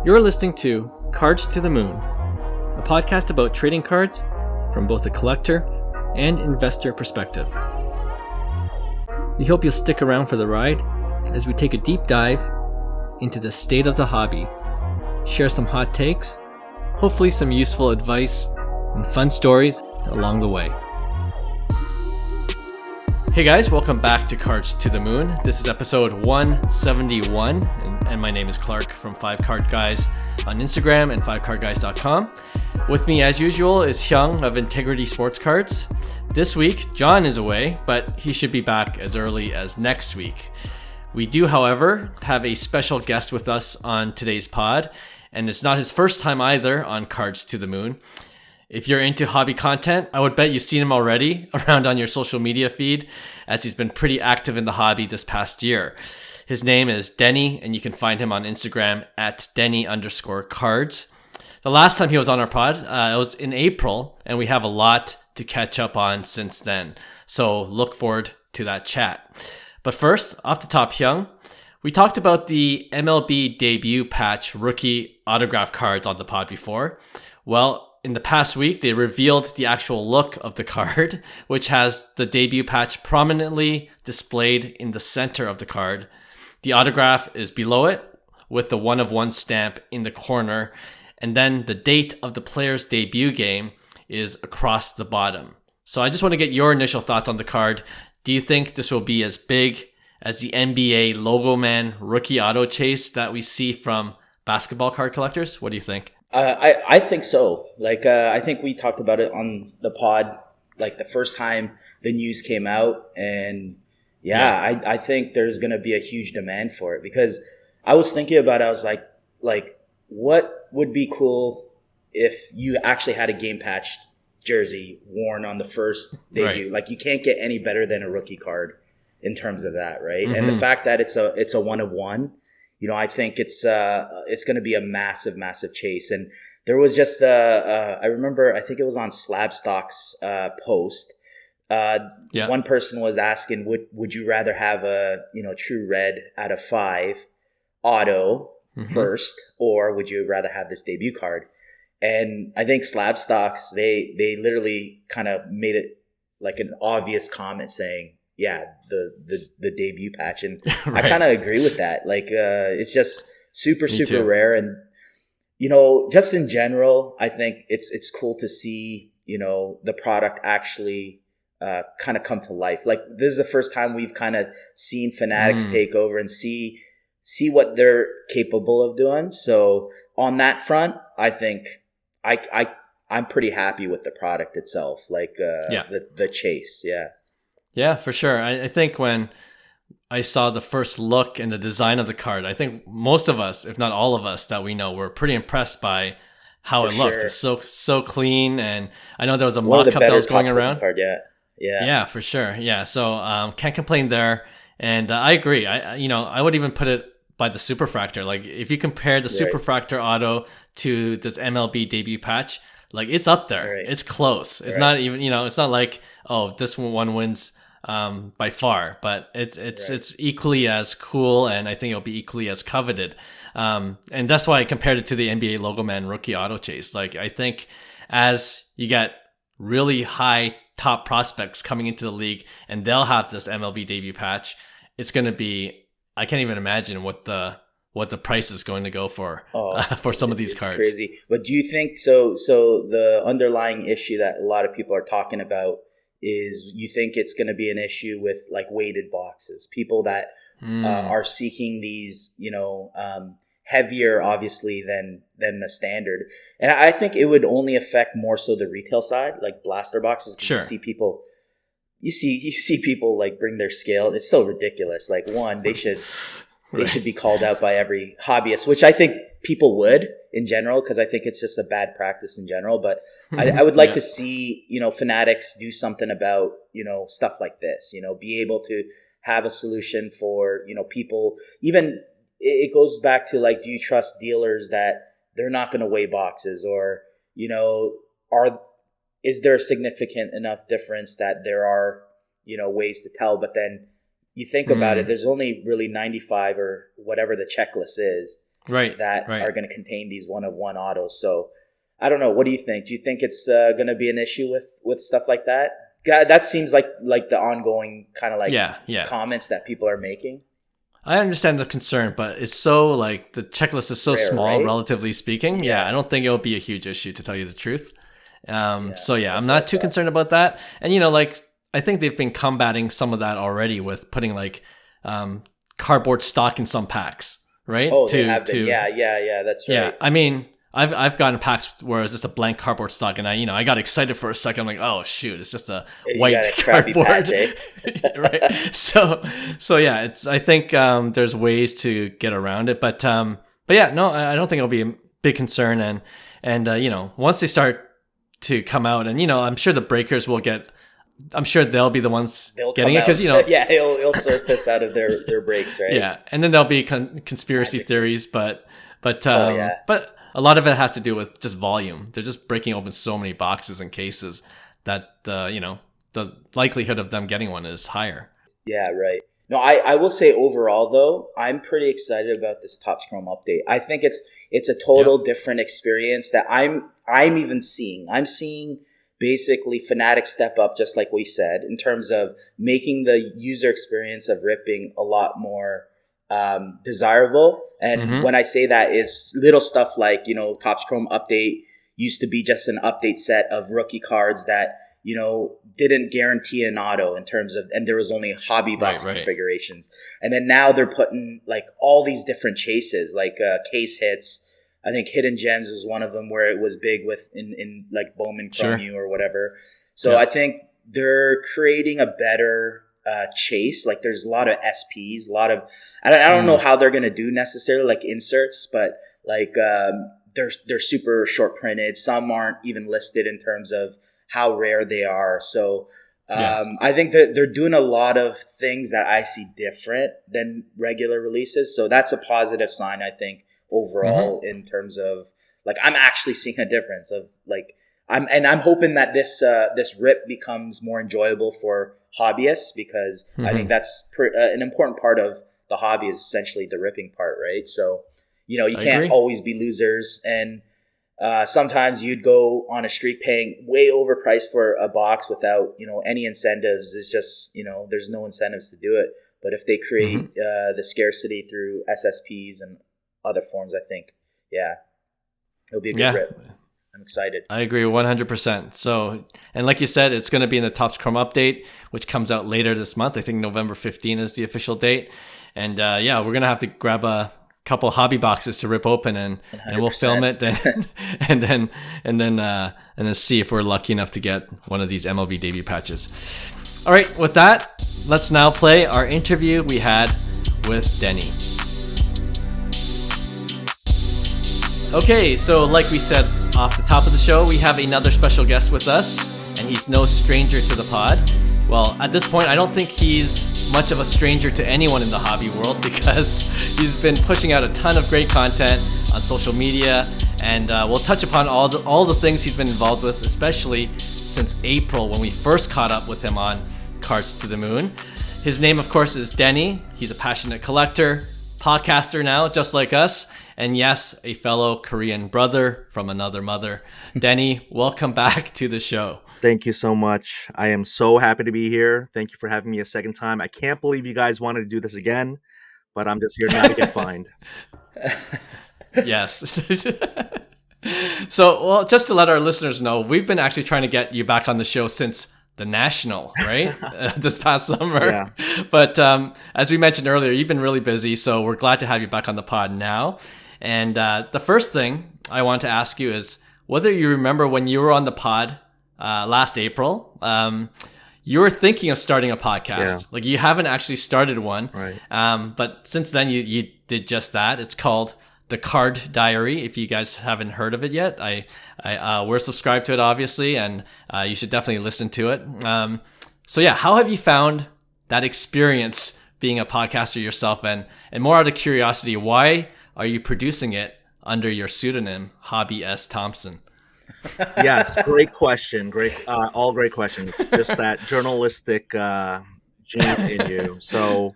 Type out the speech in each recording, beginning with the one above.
You're listening to Cards to the Moon, a podcast about trading cards from both a collector and investor perspective. We hope you'll stick around for the ride as we take a deep dive into the state of the hobby, share some hot takes, hopefully some useful advice, and fun stories along the way. Hey guys, welcome back to Cards to the Moon. This is episode 171, and my name is Clark from 5Card Guys on Instagram and 5cardguys.com. With me as usual is Hyung of Integrity Sports Cards. This week, John is away, but he should be back as early as next week. We do, however, have a special guest with us on today's pod, and it's not his first time either on Cards to the Moon. If you're into hobby content, I would bet you've seen him already around on your social media feed, as he's been pretty active in the hobby this past year. His name is Denny, and you can find him on Instagram at Denny_cards. The last time he was on our pod, it was in April, and we have a lot to catch up on since then. So look forward to that chat. But first, off the top, Hyung, we talked about the MLB Debut Patch rookie autograph cards on the pod before. Well, in the past week, they revealed the actual look of the card, which has the debut patch prominently displayed in the center of the card. The autograph is below it with the one-of-one stamp in the corner, and then the date of the player's debut game is across the bottom. So I just want to get your initial thoughts on the card. Do you think this will be as big as the NBA Logo Man rookie auto chase that we see from basketball card collectors? What do you think? I think so. I think we talked about it on the pod, the first time the news came out. And I think there's going to be a huge demand for it, because I was thinking about it. I was like, what would be cool if you actually had a game patch jersey worn on the first debut? Right. You can't get any better than a rookie card in terms of that, right? Mm-hmm. And the fact that it's a one of one, I think it's going to be a massive, massive chase. And there was just I remember, I think it was on Slabstock's post. One person was asking, would you rather have a true red out of 5 auto first, or would you rather have this debut card? And I think Slabstocks, they literally kind of made it like an obvious comment saying, the debut patch. And right. I kind of agree with that. It's just super rare. And, just in general, I think it's cool to see, the product actually kind of come to life. This is the first time we've kind of seen Fanatics take over and see what they're capable of doing. So on that front, I think I'm pretty happy with the product itself, the chase. Yeah. Yeah, for sure. I think when I saw the first look and the design of the card, I think most of us, if not all of us that we know, were pretty impressed by how it looked. It's so clean, and I know there was a mock-up that was going around. Card, yeah, for sure. Yeah, so can't complain there. And I agree. I would even put it by the Superfractor. If you compare the Superfractor auto to this MLB debut patch, it's up there. Right. It's close. It's not even, it's not like, oh, this one wins by far, but it's equally as cool, and I think it'll be equally as coveted. And that's why I compared it to the NBA Logo Man rookie auto chase. I think as you get really high top prospects coming into the league and they'll have this MLB debut patch, it's going to be, I can't even imagine what the price is going to go for some of these cards. It's crazy. But do you think so the underlying issue that a lot of people are talking about is, you think it's going to be an issue with weighted boxes, people that are seeking these, heavier obviously than the standard. And I think it would only affect more so the retail side, blaster boxes. Sure. You see people bring their scale. It's so ridiculous. They should be called out by every hobbyist, which I think people would in general, because I think it's just a bad practice in general. But I would like to see, Fanatics do something about, stuff like this, be able to have a solution for, people. Even it goes back to do you trust dealers that they're not going to weigh boxes, or, is there a significant enough difference that there are, ways to tell? But then you think about it, there's only really 95 or whatever the checklist is. right, that right. are going to contain these one of one autos. So I don't know. What do you think? Do you think it's going to be an issue with stuff like that? That seems like the ongoing kind of like comments that people are making. I understand the concern, but it's so like the checklist is so small, right? Relatively speaking. Yeah, I don't think it'll be a huge issue, to tell you the truth. So I'm not too concerned about that. And like I think they've been combating some of that already with putting like cardboard stock in some packs, right? Oh, they have been. Yeah, that's right. Yeah, I mean, I've gotten packs where it's just a blank cardboard stock, and I got excited for a second. I'm like, oh shoot, it's just a white cardboard, patch, eh? Right? So yeah, I think there's ways to get around it, but yeah, no, I don't think it'll be a big concern, and once they start to come out, and I'm sure the breakers will get. I'm sure they'll be the ones getting it because it'll surface out of their breaks, right? Yeah, and then there'll be conspiracy theories, but a lot of it has to do with just volume. They're just breaking open so many boxes and cases that the likelihood of them getting one is higher. Yeah, right. No, I will say overall though, I'm pretty excited about this Topps Chrome update. I think it's a total different experience that I'm even seeing. I'm seeing basically Fanatics step up, just like we said, in terms of making the user experience of ripping a lot more desirable. And when I say that, is little stuff like, Topps Chrome update used to be just an update set of rookie cards that, didn't guarantee an auto in terms of, and there was only hobby box configurations. And then now they're putting like all these different chases, like case hits. I think Hidden Gems was one of them where it was big with in like Bowman Chrome U or whatever. So I think they're creating a better chase. Like there's a lot of SPs, a lot of I don't know how they're gonna do necessarily like inserts, but like they're super short printed. Some aren't even listed in terms of how rare they are. So I think that they're doing a lot of things that I see different than regular releases. So that's a positive sign, I think, overall in terms of like I'm actually seeing a difference of like I'm hoping that this rip becomes more enjoyable for hobbyists because I think that's an important part of the hobby is essentially the ripping part, right? So, you can't always be losers. And sometimes you'd go on a streak paying way overpriced for a box without, any incentives. It's just, there's no incentives to do it. But if they create the scarcity through SSPs and other forms, I think, it'll be a good rip. I'm excited. I agree 100%. So, and like you said, it's going to be in the Topps Chrome update, which comes out later this month. I think November 15 is the official date. And we're going to have to grab a couple hobby boxes to rip open and we'll film it and then see if we're lucky enough to get one of these MLB debut patches. All right, with that, let's now play our interview we had with Denny. Okay, so like we said off the top of the show, we have another special guest with us, and he's no stranger to the pod. Well, at this point, I don't think he's much of a stranger to anyone in the hobby world because he's been pushing out a ton of great content on social media, and we'll touch upon all the things he's been involved with, especially since April when we first caught up with him on Cards to the Moon. His name, of course, is Denny. He's a passionate collector, podcaster now, just like us. And yes, a fellow Korean brother from another mother. Denny, welcome back to the show. Thank you so much. I am so happy to be here. Thank you for having me a second time. I can't believe you guys wanted to do this again, but I'm just here now to get fined. Yes. So, well, just to let our listeners know, we've been actually trying to get you back on the show since the National, right? This past summer. Yeah. But as we mentioned earlier, you've been really busy, so we're glad to have you back on the pod now. And the first thing I want to ask you is whether you remember when you were on the pod last April, you were thinking of starting a podcast. Yeah. Like you haven't actually started one. Right. But since then you did just that. It's called The Card Diary. If you guys haven't heard of it yet, we're subscribed to it, obviously, and you should definitely listen to it. So yeah, how have you found that experience being a podcaster yourself? And more out of curiosity, why are you producing it under your pseudonym, Hobby S. Thompson? Yes, great question. All great questions. Just that journalistic gene in you. So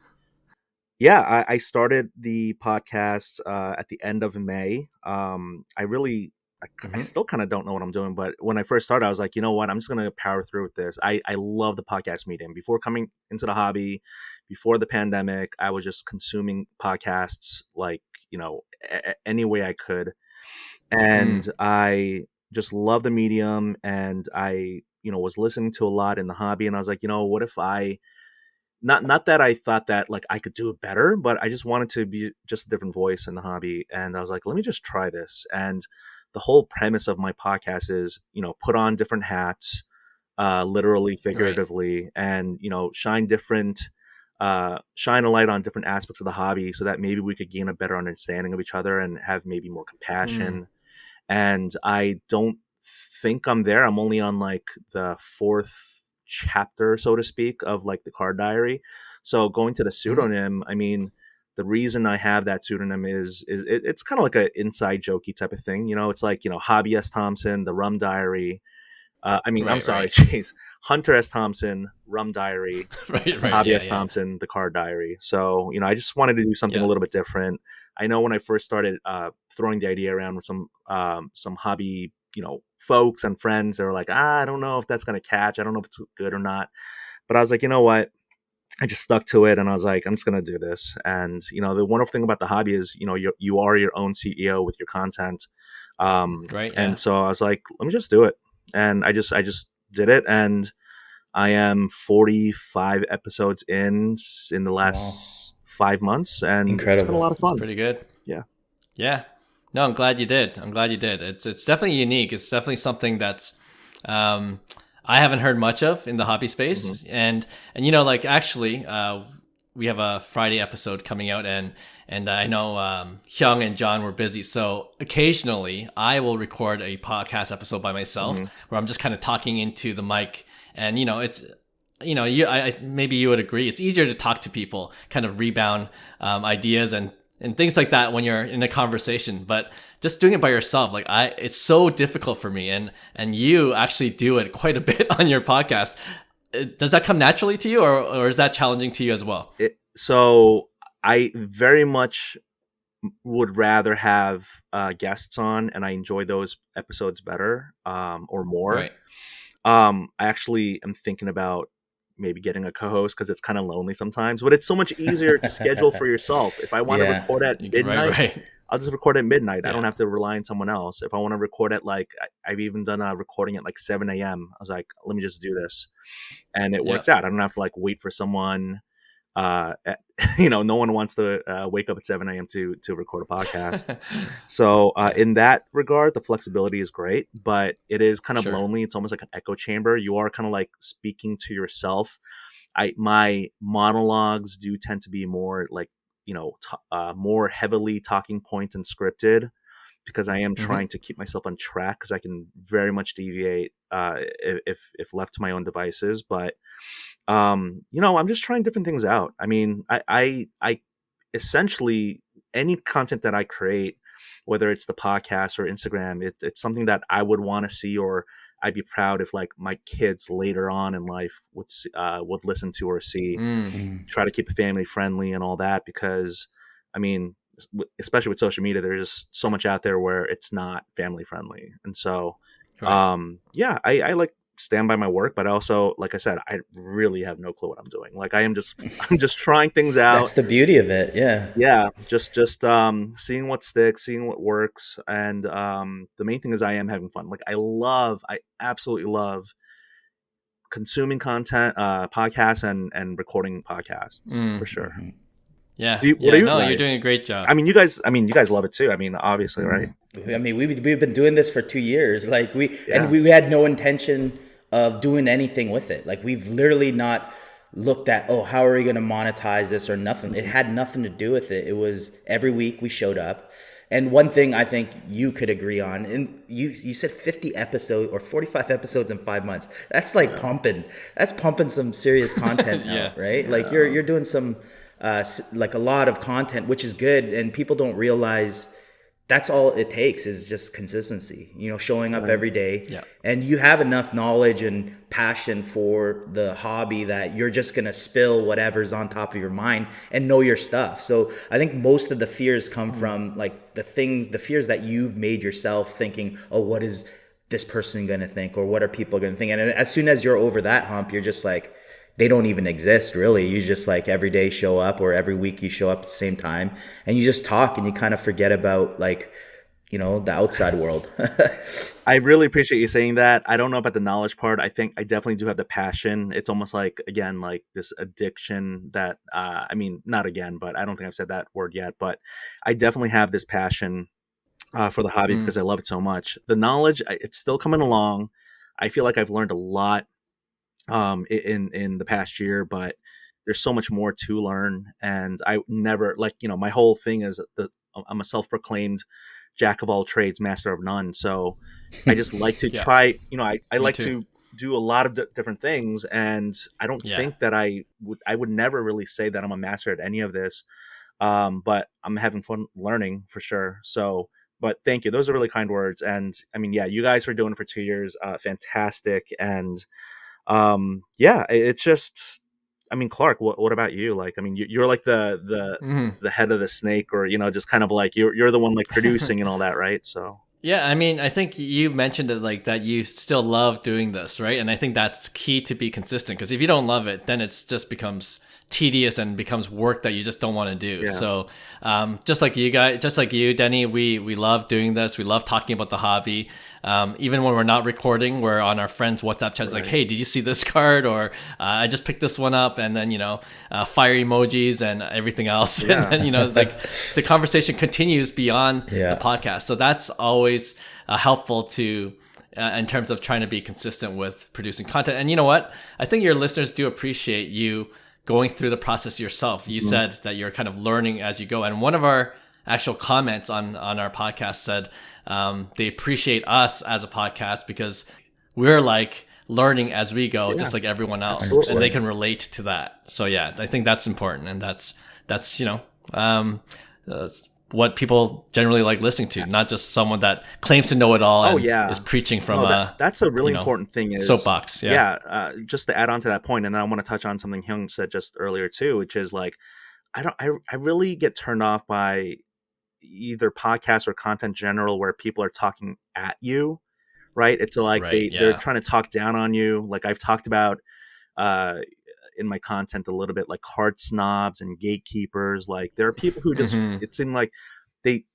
Yeah, I started the podcast at the end of May. I Hmm. still kind of don't know what I'm doing, but when I first started, I was like, you know what, I'm just gonna power through with this. I love the podcast medium. Before coming into the hobby, before the pandemic, I was just consuming podcasts like any way I could, and Mm. I just love the medium, and I was listening to a lot in the hobby, and I was like, what if I not that I thought that like I could do it better, but I just wanted to be just a different voice in the hobby. And I was like, let me just try this. And the whole premise of my podcast is, put on different hats, literally, Right. figuratively, and shine a light on different aspects of the hobby so that maybe we could gain a better understanding of each other and have maybe more Mm. compassion. And I don't think I'm there. I'm only on like the fourth chapter, so to speak, of like the card diary. So going to the Hmm. pseudonym, I mean, the reason I have that pseudonym it's kind of like an inside jokey type of thing. It's like, Hobby S. Thompson, the Rum Diary. I'm Right. sorry, Right. jeez. Hunter S. Thompson, Rum Diary, Right. Right. Hobby Yeah. S. Yeah. Thompson, the Card Diary. So, I just wanted to do something a Yeah. little bit different. I know when I first started throwing the idea around with some hobby, folks and friends, they were like, I don't know if that's gonna catch. I don't know if it's good or not. But I was like, you know what? I just stuck to it, and I was like, I'm just gonna do this. And the wonderful thing about the hobby is, you are your own CEO with your content. Right. And Yeah. so I was like, let me just do it. And I just did it, and I am 45 episodes in the Wow. last 5 months, and it's been a Incredible. lot of It's fun. pretty good. Yeah. Yeah. No, I'm glad you did. I'm glad you did. It's definitely unique. It's definitely something that's um, I haven't heard much of in the hobby Hmm. space. And like actually, we have a Friday episode coming out, and I know Hyung and John were busy, so occasionally I will record a podcast episode by myself Hmm. where I'm just kind of talking into the mic, and it's maybe you would agree. It's easier to talk to people, kind of rebound ideas and things like that when you're in a conversation. But just doing it by yourself, like it's so difficult for me. And you actually do it quite a bit on your podcast. Does that come naturally to you, or is that challenging to you as well? So I very much would rather have guests on, and I enjoy those episodes better, or more. Right. I actually am thinking about maybe getting a co-host because it's kind of lonely sometimes, but it's so much easier to schedule for yourself. If I want to Yeah. record at You can, right. midnight, Right. I'll just record at midnight. I don't Yeah. have to rely on someone else. If I want to record at like, I've even done a recording at like 7 a.m. I was like, let me just do this. And it Yeah. works out. I don't have to like wait for someone. At, no one wants to wake up at 7 a.m. to record a podcast. So Yeah. in that regard, the flexibility is great, but it is kind of Sure. lonely. It's almost like an echo chamber. You are kind of like speaking to yourself. My monologues do tend to be more like more heavily talking points and scripted because I am Hmm. trying to keep myself on track because I can very much deviate if left to my own devices. But I'm just trying different things out. I mean, I essentially any content that I create, whether it's the podcast or Instagram, it's something that I would want to see, or I'd be proud if like my kids later on in life would listen to or see. Mm. Mm. Try to keep it family friendly and all that because, I mean, especially with social media, there's just so much out there where it's not family friendly, and so Right. yeah, I like stand by my work, but also, like I said, I really have no clue what I'm doing. Like I'm just trying things That's out. the beauty of it. Yeah. Yeah, just seeing what sticks, seeing what works, and the main thing is I am having fun. Like I absolutely love consuming content, podcasts, and recording podcasts for Mm. sure. Hmm. Yeah. What are Yeah. you No, you're guys? doing a great job. I mean, you guys love it too. I mean, obviously, right? I mean, we've been doing this for 2 years. Like Yeah. we had no intention of doing anything with it. Like we've literally not looked at, oh, how are we going to monetize this or nothing. It Mhm. had nothing to do with it. It was every week we showed up. And one thing I think you could agree on, and you said 50 episodes or 45 episodes in 5 months. That's like pumping. That's pumping some serious content Yeah. out, right? Like Yeah. you're doing some like a lot of content, which is good, and people don't realize that's all it takes is just consistency, showing up every day. Yeah. And you have enough knowledge and passion for the hobby that you're just going to spill whatever's on top of your mind and know your stuff. So I think most of the fears come from like the fears that you've made yourself, thinking, oh, what is this person going to think, or what are people going to think? And as soon as you're over that hump, you're just like, they don't even exist really. You just like every day show up, or every week you show up at the same time, and you just talk, and you kind of forget about like, the outside world. I really appreciate you saying that. I don't know about the knowledge part. I think I definitely do have the passion. It's almost like, again, like this addiction that, I mean, not again, but I don't think I've said that word yet, but I definitely have this passion for the hobby because I love it so much. The knowledge, it's still coming along. I feel like I've learned a lot in the past year, but there's so much more to learn. And I never, like, my whole thing is that I'm a self-proclaimed jack of all trades, master of none. So I just like to try, I like to do a lot of different things. And I don't think that I would never really say that I'm a master at any of this. But I'm having fun learning for sure. So, but thank you. Those are really kind words. And I mean, yeah, you guys were doing it for 2 years. Fantastic. And it's just, I mean, Clark, what about you? Like, I mean, you're like the head of the snake, or, just kind of like you're the one like producing and all that, right? So. Yeah, I mean, I think you mentioned it, like that you still love doing this, right? And I think that's key to be consistent, because if you don't love it, then it's just becomes tedious and becomes work that you just don't want to do. Yeah. So just like you guys, just like you, Denny, we love doing this. We love talking about the hobby. Even when we're not recording, we're on our friends' WhatsApp chats, like, hey, did you see this card? Or I just picked this one up, and then, fire emojis and everything else. Yeah. And then, like the conversation continues beyond the podcast. So that's always helpful to in terms of trying to be consistent with producing content. And you know what? I think your listeners do appreciate you going through the process yourself. You said that you're kind of learning as you go. And one of our actual comments on our podcast said they appreciate us as a podcast because we're like learning as we go, just like everyone else. Absolutely. And they can relate to that. So yeah, I think that's important. And that's what people generally like listening to, not just someone that claims to know it all and is preaching from that's a really important thing is soapbox. Just to add on to that point, and then I want to touch on something Hyung said just earlier too, which is like I really get turned off by either podcasts or content in general where people are talking at you, right? It's like they're trying to talk down on you. Like I've talked about in my content a little bit, like card snobs and gatekeepers. Like there are people who just it seemed like they,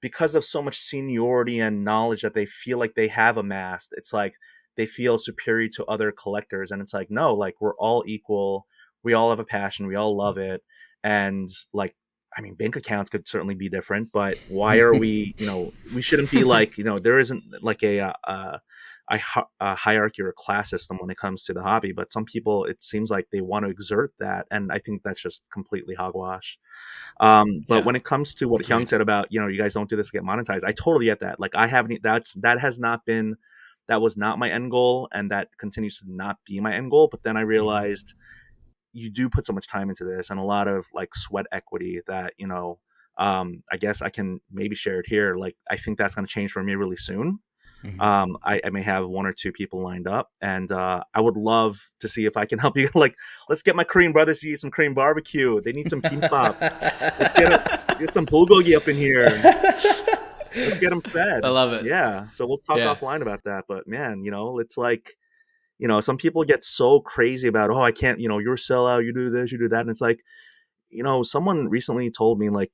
because of so much seniority and knowledge that they feel like they have amassed, it's like they feel superior to other collectors. And it's like, no, like we're all equal. We all have a passion. We all love it. And like, I mean, bank accounts could certainly be different, but why are we, we shouldn't be like, there isn't like a hierarchy or a class system when it comes to the hobby, but some people, it seems like they want to exert that. And I think that's just completely hogwash. But when it comes to what Hyung said about, you guys don't do this to get monetized, I totally get that. Like I haven't, that was not my end goal. And that continues to not be my end goal. But then I realized you do put so much time into this and a lot of like sweat equity that, I guess I can maybe share it here. Like, I think that's going to change for me really soon. I may have one or two people lined up, and I would love to see if I can help you. Like, let's get my Korean brothers to eat some Korean barbecue. They need some kimbap. Let's get some bulgogi up in here. Let's get them fed. I love it. Yeah. So we'll talk offline about that. But man, it's like, some people get so crazy about, oh, I can't, you're a sellout, you do this, you do that. And it's like, someone recently told me, like,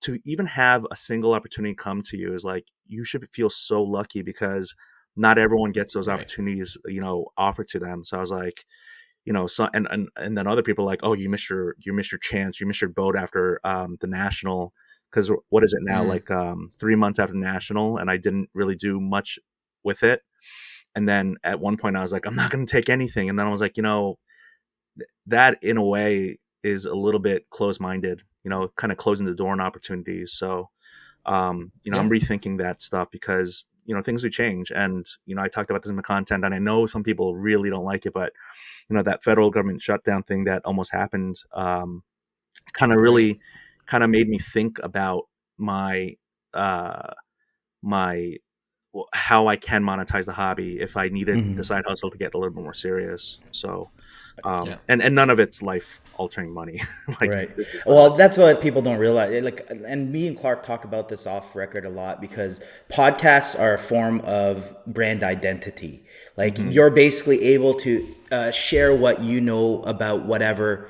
to even have a single opportunity come to you is like, you should feel so lucky because not everyone gets those opportunities, offered to them. So I was like, so, and then other people are like, oh, you missed your chance. You missed your boat after, the national. Cause what is it now? Like, 3 months after the national, and I didn't really do much with it. And then at one point I was like, I'm not going to take anything. And then I was like, that in a way is a little bit closed-minded, kind of closing the door on opportunities. So, I'm rethinking that stuff because, things do change. And, I talked about this in the content, and I know some people really don't like it, but, that federal government shutdown thing that almost happened, kind of made me think about my my how I can monetize the hobby if I needed the Mhm. side hustle to get a little bit more serious. So, Yeah. and none of it's life altering money. Like Right. this is not. Well, that's what people don't realize. Like, and me and Clark talk about this off record a lot because podcasts are a form of brand identity. Like, Hmm. you're basically able to share what you know about whatever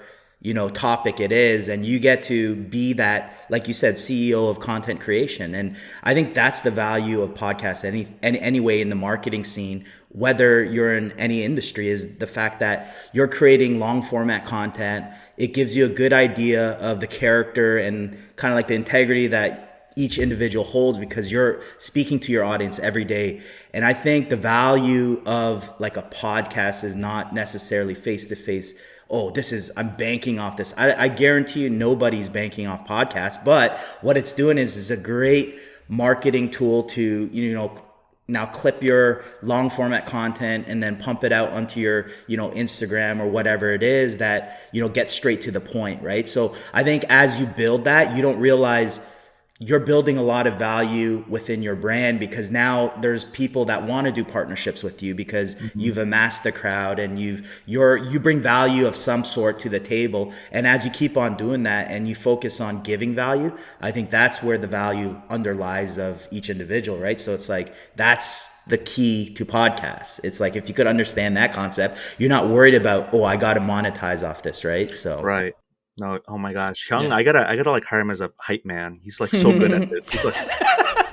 topic it is, and you get to be that, like you said, CEO of content creation. And I think that's the value of podcasts anyway in the marketing scene, whether you're in any industry, is the fact that you're creating long format content. It gives you a good idea of the character and kind of like the integrity that each individual holds because you're speaking to your audience every day. And I think the value of like a podcast is not necessarily face to face. Oh, I'm banking off this. I guarantee you nobody's banking off podcasts, but what it's doing is a great marketing tool to, now clip your long format content and then pump it out onto your Instagram or whatever it is that gets straight to the point, right? So I think as you build that, you don't realize you're building a lot of value within your brand because now there's people that want to do partnerships with you because Hmm. you've amassed the crowd and you bring value of some sort to the table. And as you keep on doing that and you focus on giving value, I think that's where the value underlies of each individual, right? So it's like that's the key to podcasts. It's like if you could understand that concept, you're not worried about, oh, I got to monetize off this, right? So Right. No, oh my gosh, Hyung, Yeah. I gotta like hire him as a hype man. He's like so good at this. He's like,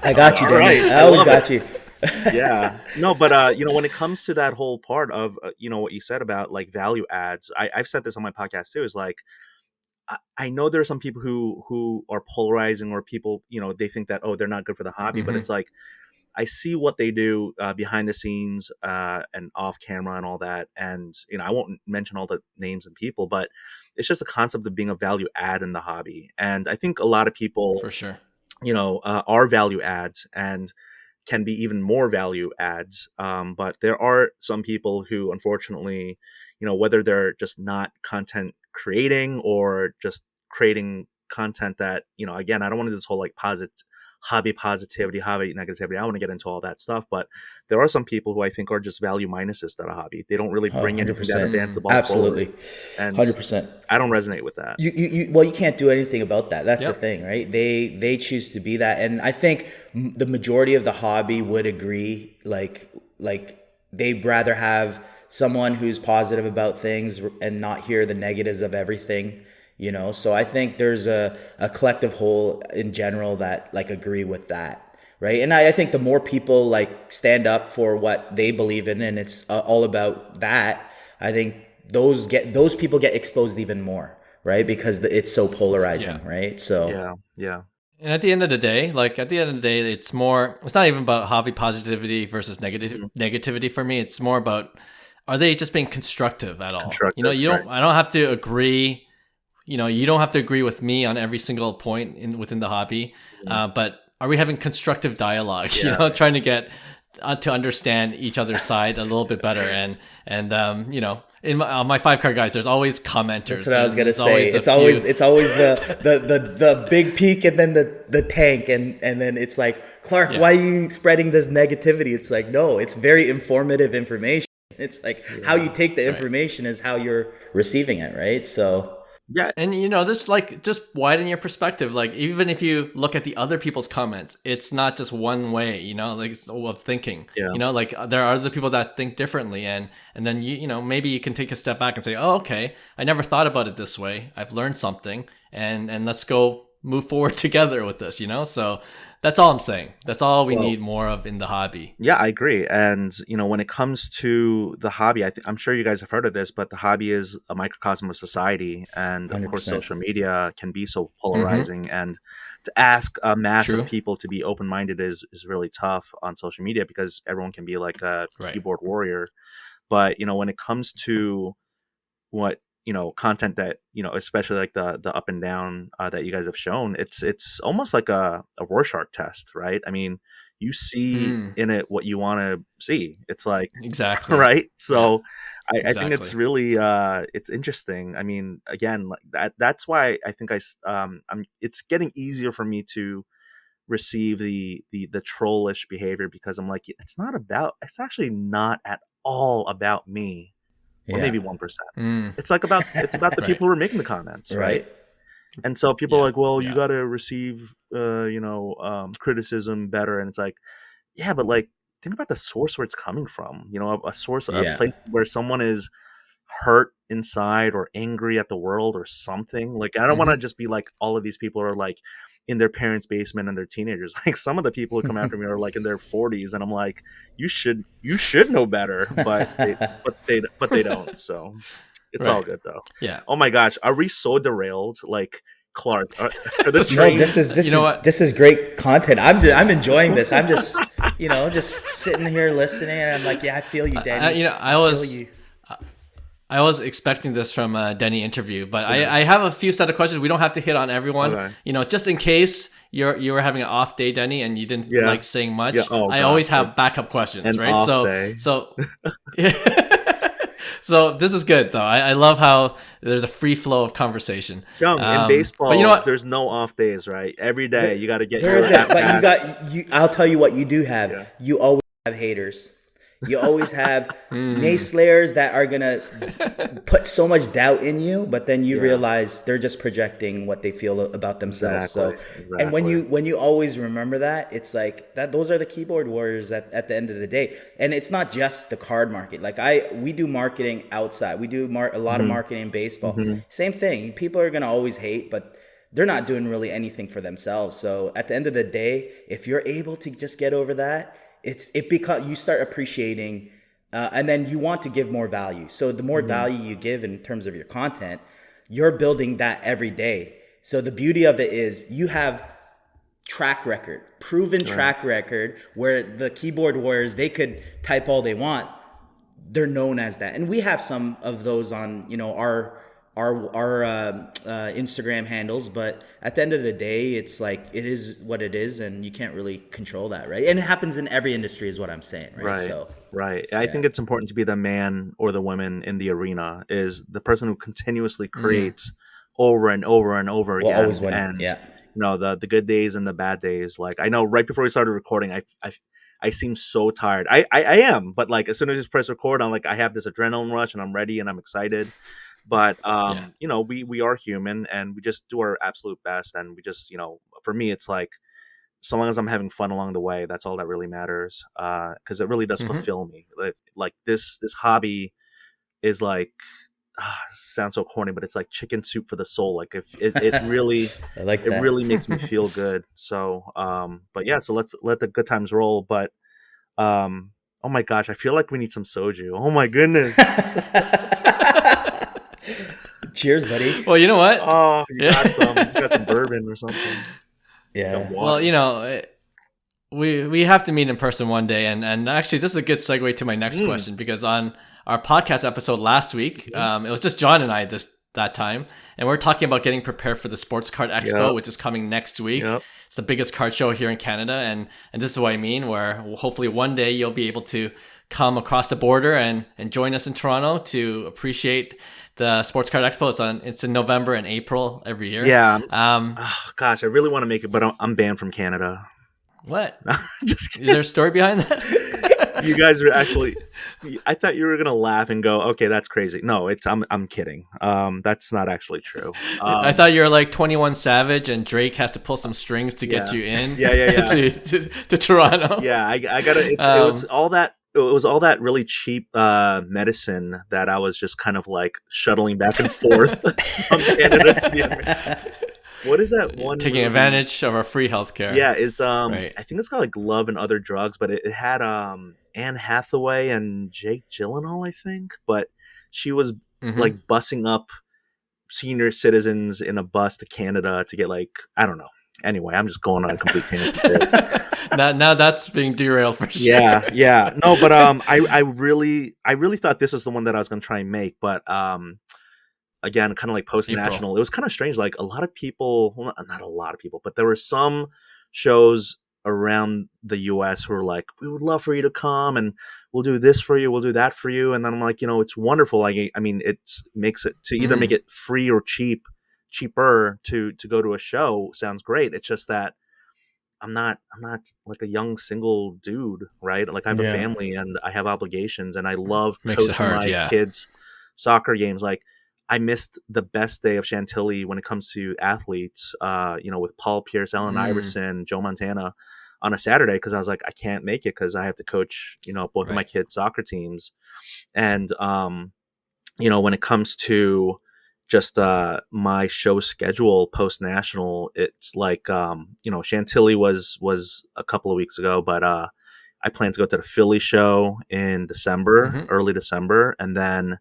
I got you, all Denny. right, I I always love it. got you. Yeah. No, but when it comes to that whole part of what you said about like value adds, I've said this on my podcast too. Is like I know there are some people who are polarizing, or people they think that, oh, they're not good for the hobby, but Hmm. it's like I see what they do behind the scenes and off camera and all that, and I won't mention all the names and people, but it's just a concept of being a value add in the hobby, and I think a lot of people For sure. are value adds and can be even more value adds. But there are some people who, unfortunately, whether they're just not content creating or just creating content that, again, I don't want to do this whole like hobby positivity, hobby negativity. I want to get into all that stuff, but there are some people who I think are just value minuses to the hobby. They don't really Oh, bring anything that 100%. advances the ball forward, Absolutely. and 100%. I don't resonate with that. Well, you can't do anything about that. That's the Yep. thing, right? They choose to be that. And I think the majority of the hobby would agree, like they'd rather have someone who's positive about things and not hear the negatives of everything. So I think there's a collective whole in general that like agree with that, right? And I think the more people like stand up for what they believe in and it's all about that, I think those people get exposed even more, right? Because it's so Yeah. polarizing, right? So Yeah, yeah. And at the end of the day, it's not even about hobby positivity versus Mhm. negativity for me. It's more about, are they just being constructive at all? Constructive, right? I don't have to agree. You don't have to agree with me on every single point within the hobby. Mhm. But are we having constructive dialogue? Yeah. Trying to get to understand each other's side a little bit better. And in on my 5 card guys, there's always that's commenters. what I was gonna There's say. always a few. It's always the big peak and then the tank and then it's like, Clark, Yeah. why are you spreading this negativity? It's like, no, it's very informative information. It's like how you Yeah. take the Right. information is how you're receiving it, right? So Yeah. And just widen your perspective. Like, even if you look at the other people's comments, it's not just one way, like of thinking. Yeah. Like there are other people that think differently, and then maybe you can take a step back and say, oh, okay, I never thought about it this way. I've learned something, and let's go move forward together with this. So that's all I'm saying. That's all we Well, need more of in the hobby. yeah, I agree. And when it comes to the hobby, I'm sure you guys have heard of this, but the hobby is a microcosm of society, and of course, 100%. social media can be so Mm-hmm. polarizing. And to ask a mass of True. people to be open-minded is really tough on social media because everyone can be like a Right. keyboard warrior. But when it comes to what content that especially like the up and down that you guys have shown, it's almost like a Rorschach test, right? I mean, you see Mm, in it what you want to see. It's like exactly. right. Yeah. So I think it's Exactly. really it's interesting. I mean, again, like that's why I think I'm it's getting easier for me to receive the trollish behavior because I'm like, it's actually not at all about me, or Yeah. maybe 1%. It's about the Right. people who are making the comments, right? Right. And so people are like, well, you Yeah. got to receive criticism better, and it's like, yeah, but like think about the source where it's coming from. A source, a Yeah. place where someone is hurt inside or angry at the world or something. Like I don't want to just be like all of these people are like in their parents' basement and they're teenagers. Like some of the people who come after me are like in their 40s, and I'm like, you should know better, but they don't. So it's all Right. good though. Yeah. Oh my gosh, are we so derailed? Like Clark, are the That's No, trains? You know what? this is great content. I'm enjoying this. I'm just just sitting here listening, and I'm like, yeah, I feel you, Denny. I feel was you. I was expecting this from a Denny interview, but I have a few set of questions. We don't have to hit on everyone. Okay. Just in case you were having an off day, Denny, and you didn't Yeah. like saying much. Yeah. Oh, I God. always have backup questions, An right? off So day. so this is good though. I love how there's a free flow of conversation. Young in baseball, but you know what? there's no off days, right? Every day you got to get There your is it, but at-bats. I'll tell you what you do have. Yeah. You always have haters. You always have naysayers that are gonna put so much doubt in you, but then you realize they're just projecting what they feel about themselves. Exactly. And when you always remember that, it's like that. Those are the keyboard warriors at the end of the day. And it's not just the card market. Like we do marketing outside. We do a lot of marketing in baseball. Same thing. People are gonna always hate, but they're not doing really anything for themselves. So at the end of the day, if you're able to just get over that, you start appreciating, and then you want to give more value. So the more value you give in terms of your content, you're building that every day. So the beauty of it is you have proven track record, where the keyboard warriors, they could type all they want. They're known as that. And we have some of those on, our Instagram handles, but at the end of the day, it's like it is what it is, and you can't really control that, right? And it happens in every industry, is what I'm saying, right? Right. I think it's important to be the man or the woman in the arena, is the person who continuously creates over and over and over again. Always win. And Yeah. the good days and the bad days. Like I know right before we started recording, I seem so tired. I am, but like as soon as you press record, I'm like, I have this adrenaline rush and I'm ready and I'm excited. But we are human, and we just do our absolute best, and we just for me, it's like, so long as I'm having fun along the way, that's all that really matters. Because it really does fulfill me. Like this hobby is like, sounds so corny, but it's like chicken soup for the soul. Like if it really I like it that. really makes me feel good. So but yeah, so let's let the good times roll. But oh my gosh, I feel like we need some soju. Oh my goodness. Cheers, buddy. Well, you know what? Oh, you got some bourbon or something. Yeah. Well, we have to meet in person one day, and actually, this is a good segue to my next question, because on our podcast episode last week, it was just John and I that time, and we're talking about getting prepared for the Sports Card Expo, which is coming next week. It's the biggest card show here in Canada, and this is what I mean, where hopefully one day you'll be able to come across the border and join us in Toronto to appreciate the Sports Card Expo. It's in November and April every year. Yeah. Gosh, I really want to make it, but I'm banned from Canada. What? Just kidding. Is there a story behind that? You guys are actually. I thought you were gonna laugh and go, "Okay, that's crazy." No, I'm kidding. That's not actually true. I thought you were like 21 Savage, and Drake has to pull some strings to get you in. to Toronto. Yeah, I gotta. It was all that. It was all that really cheap medicine that I was just kind of like shuttling back and forth from Canada to the America. What is that one? Taking advantage of our free healthcare. Yeah, it's right. I think it's called like Love and Other Drugs, but it had Anne Hathaway and Jake Gyllenhaal, I think. But she was like bussing up senior citizens in a bus to Canada to get like, I don't know. Anyway, I'm just going on a complete tangent. now that's being derailed for sure. Yeah. No, but I really thought this was the one that I was going to try and make, but again, kind of like post-national, it was kind of strange. Like a lot of people, well, not a lot of people, but there were some shows around the US who were like, we would love for you to come and we'll do this for you, we'll do that for you. And then I'm like, it's wonderful. Like, I mean, it makes it to either make it free or cheaper to go to a show sounds great. It's just that I'm not like a young single dude, right? Like I have a Yeah. family and I have obligations, and I love Makes it coaching hard. my Yeah. kids' soccer games. Like I missed the best day of Chantilly when it comes to athletes, with Paul Pierce, Allen Mm, Iverson, Joe Montana on a Saturday, because I was like, I can't make it because I have to coach, both of my right. kids' soccer teams. And when it comes to just my show schedule post national, it's like Chantilly was a couple of weeks ago, but I plan to go to the Philly show in December, Hmm. early December, and then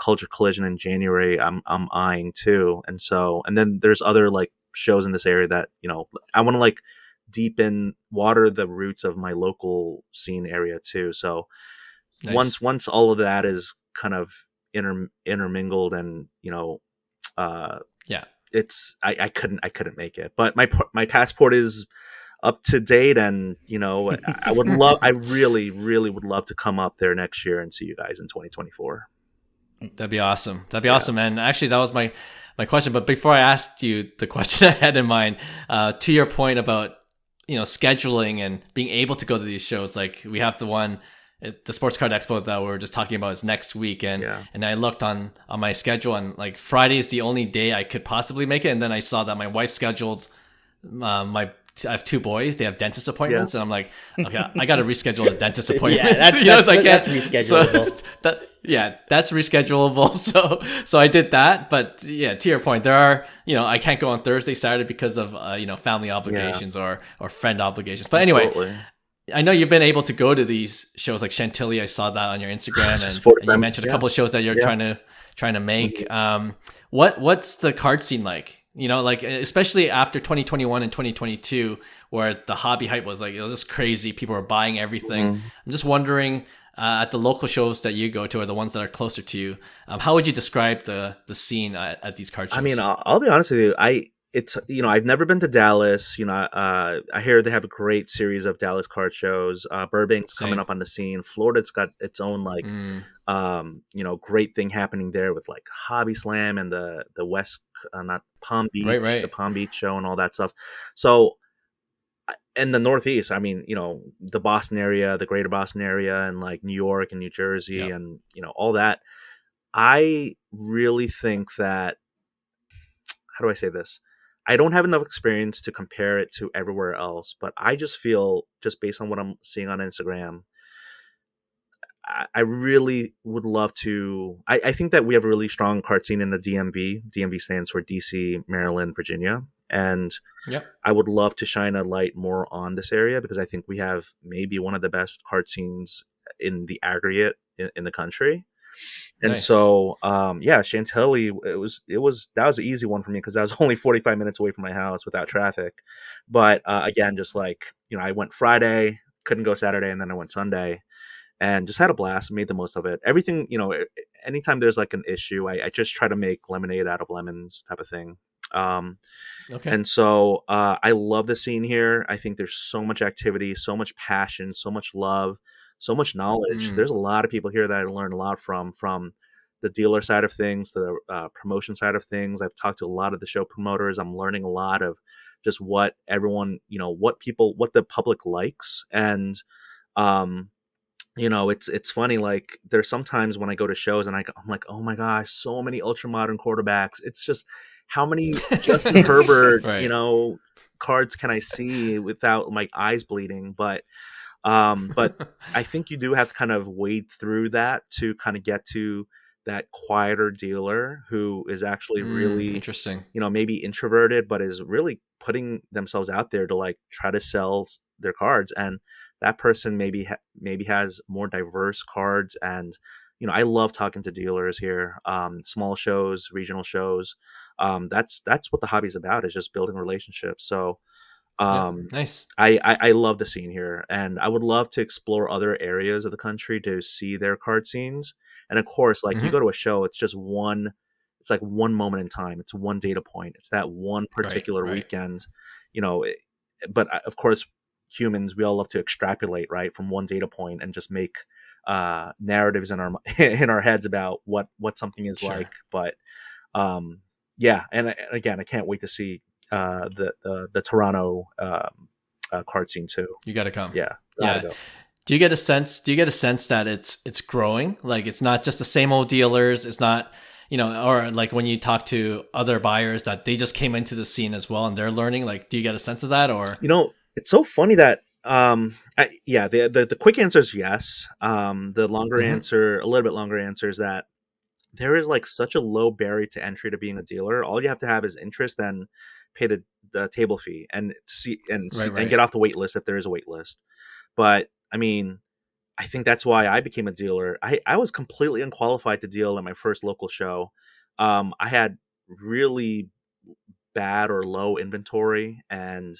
Culture Collision in January. I'm eyeing too, and then there's other like shows in this area that I want to like deepen water the roots of my local scene area too. So Nice. once all of that is kind of intermingled, and uh Yeah. it's I couldn't make it, but my passport is up to date, and I really would love to come up there next year and see you guys in 2024. That'd be awesome. That'd be Yeah. awesome. And actually, that was my question. But before I asked you the question I had in mind, to your point about scheduling and being able to go to these shows, like we have the one at the Sports Card Expo that we were just talking about is next week, and Yeah. and I looked on my schedule, and like Friday is the only day I could possibly make it, and then I saw that my wife scheduled I have two boys. They have dentist Yeah. appointments, and I'm like, okay, I got to reschedule the dentist appointment. Yeah, that's that's reschedulable. So that's reschedulable. So I did that. But yeah, to your point, there are I can't go on Thursday, Saturday because of family obligations or friend obligations. But anyway, Totally. I know you've been able to go to these shows like Chantilly. I saw that on your Instagram, Just and, 45 you mentioned a couple of shows that you're Yeah. trying to make. What's the card scene like? Like especially after 2021 and 2022, where the hobby hype was like it was just crazy. People were buying everything. Mhm. I'm just wondering at the local shows that you go to, or the ones that are closer to you, how would you describe the scene at these card shows? I mean, I'll be honest with you. I've never been to Dallas. I hear they have a great series of Dallas card shows. Burbank's coming Same. up on the scene. Florida's got its own like, Mm, great thing happening there with like Hobby Slam and the West, not Palm Beach, the right. Palm Beach show and all that stuff. So, and the Northeast, I mean, the Boston area, the greater Boston area, and like New York and New Jersey, Yep. and all that. I really think that, how do I say this? I don't have enough experience to compare it to everywhere else, but I just feel, just based on what I'm seeing on Instagram, I really would love to. I think that we have a really strong card scene in the DMV. DMV stands for DC, Maryland, Virginia. And Yep. I would love to shine a light more on this area, because I think we have maybe one of the best card scenes in the aggregate in the country. And Nice. so, yeah, Chantilly, that was an easy one for me because I was only 45 minutes away from my house without traffic. But again, just like, I went Friday, couldn't go Saturday, and then I went Sunday, and just had a blast, made the most of it. Everything, anytime there's like an issue, I just try to make lemonade out of lemons type of thing. Um, Okay. and so I love the scene here. I think there's so much activity, so much passion, so much love, so much knowledge. Mm, There's a lot of people here that I learned a lot from the dealer side of things, to the promotion side of things. I've talked to a lot of the show promoters. I'm learning a lot of just what everyone, what the public likes. And um, it's funny. Like there's sometimes when I go to shows and I'm like, oh my gosh, so many ultra modern quarterbacks. It's just how many Justin Herbert, right. cards can I see without my eyes bleeding? But I think you do have to kind of wade through that to kind of get to that quieter dealer who is actually really, Interesting. maybe introverted, but is really putting themselves out there to like try to sell their cards. And that person maybe has more diverse cards. And I love talking to dealers here, small shows, regional shows. That's what the hobby's about, is just building relationships. So Yep. um, Nice. I love the scene here, and I would love to explore other areas of the country to see their card scenes. And of course, like you Hmm. go to a show, it's like one moment in time. It's one data point. It's that one Right. particular Right. weekend, you know. But of course, humans, we all love to extrapolate, right, from one data point and just make narratives in our in our heads about what something is like. Sure. But yeah, and again, I can't wait to see the Toronto card scene too. You got to come. Yeah, gotta Yeah. go. Do you get a sense? Do you get a sense that it's growing? Like it's not just the same old dealers. It's not, or like when you talk to other buyers that they just came into the scene as well and they're learning. Like, do you get a sense of that or? It's so funny that the quick answer is yes. The longer answer, a little bit longer answer, is that there is like such a low barrier to entry to being a dealer. All you have to have is interest and pay the table fee and and get off the wait list if there is a wait list. But I mean, I think that's why I became a dealer. I was completely unqualified to deal at my first local show. I had really bad or low inventory, and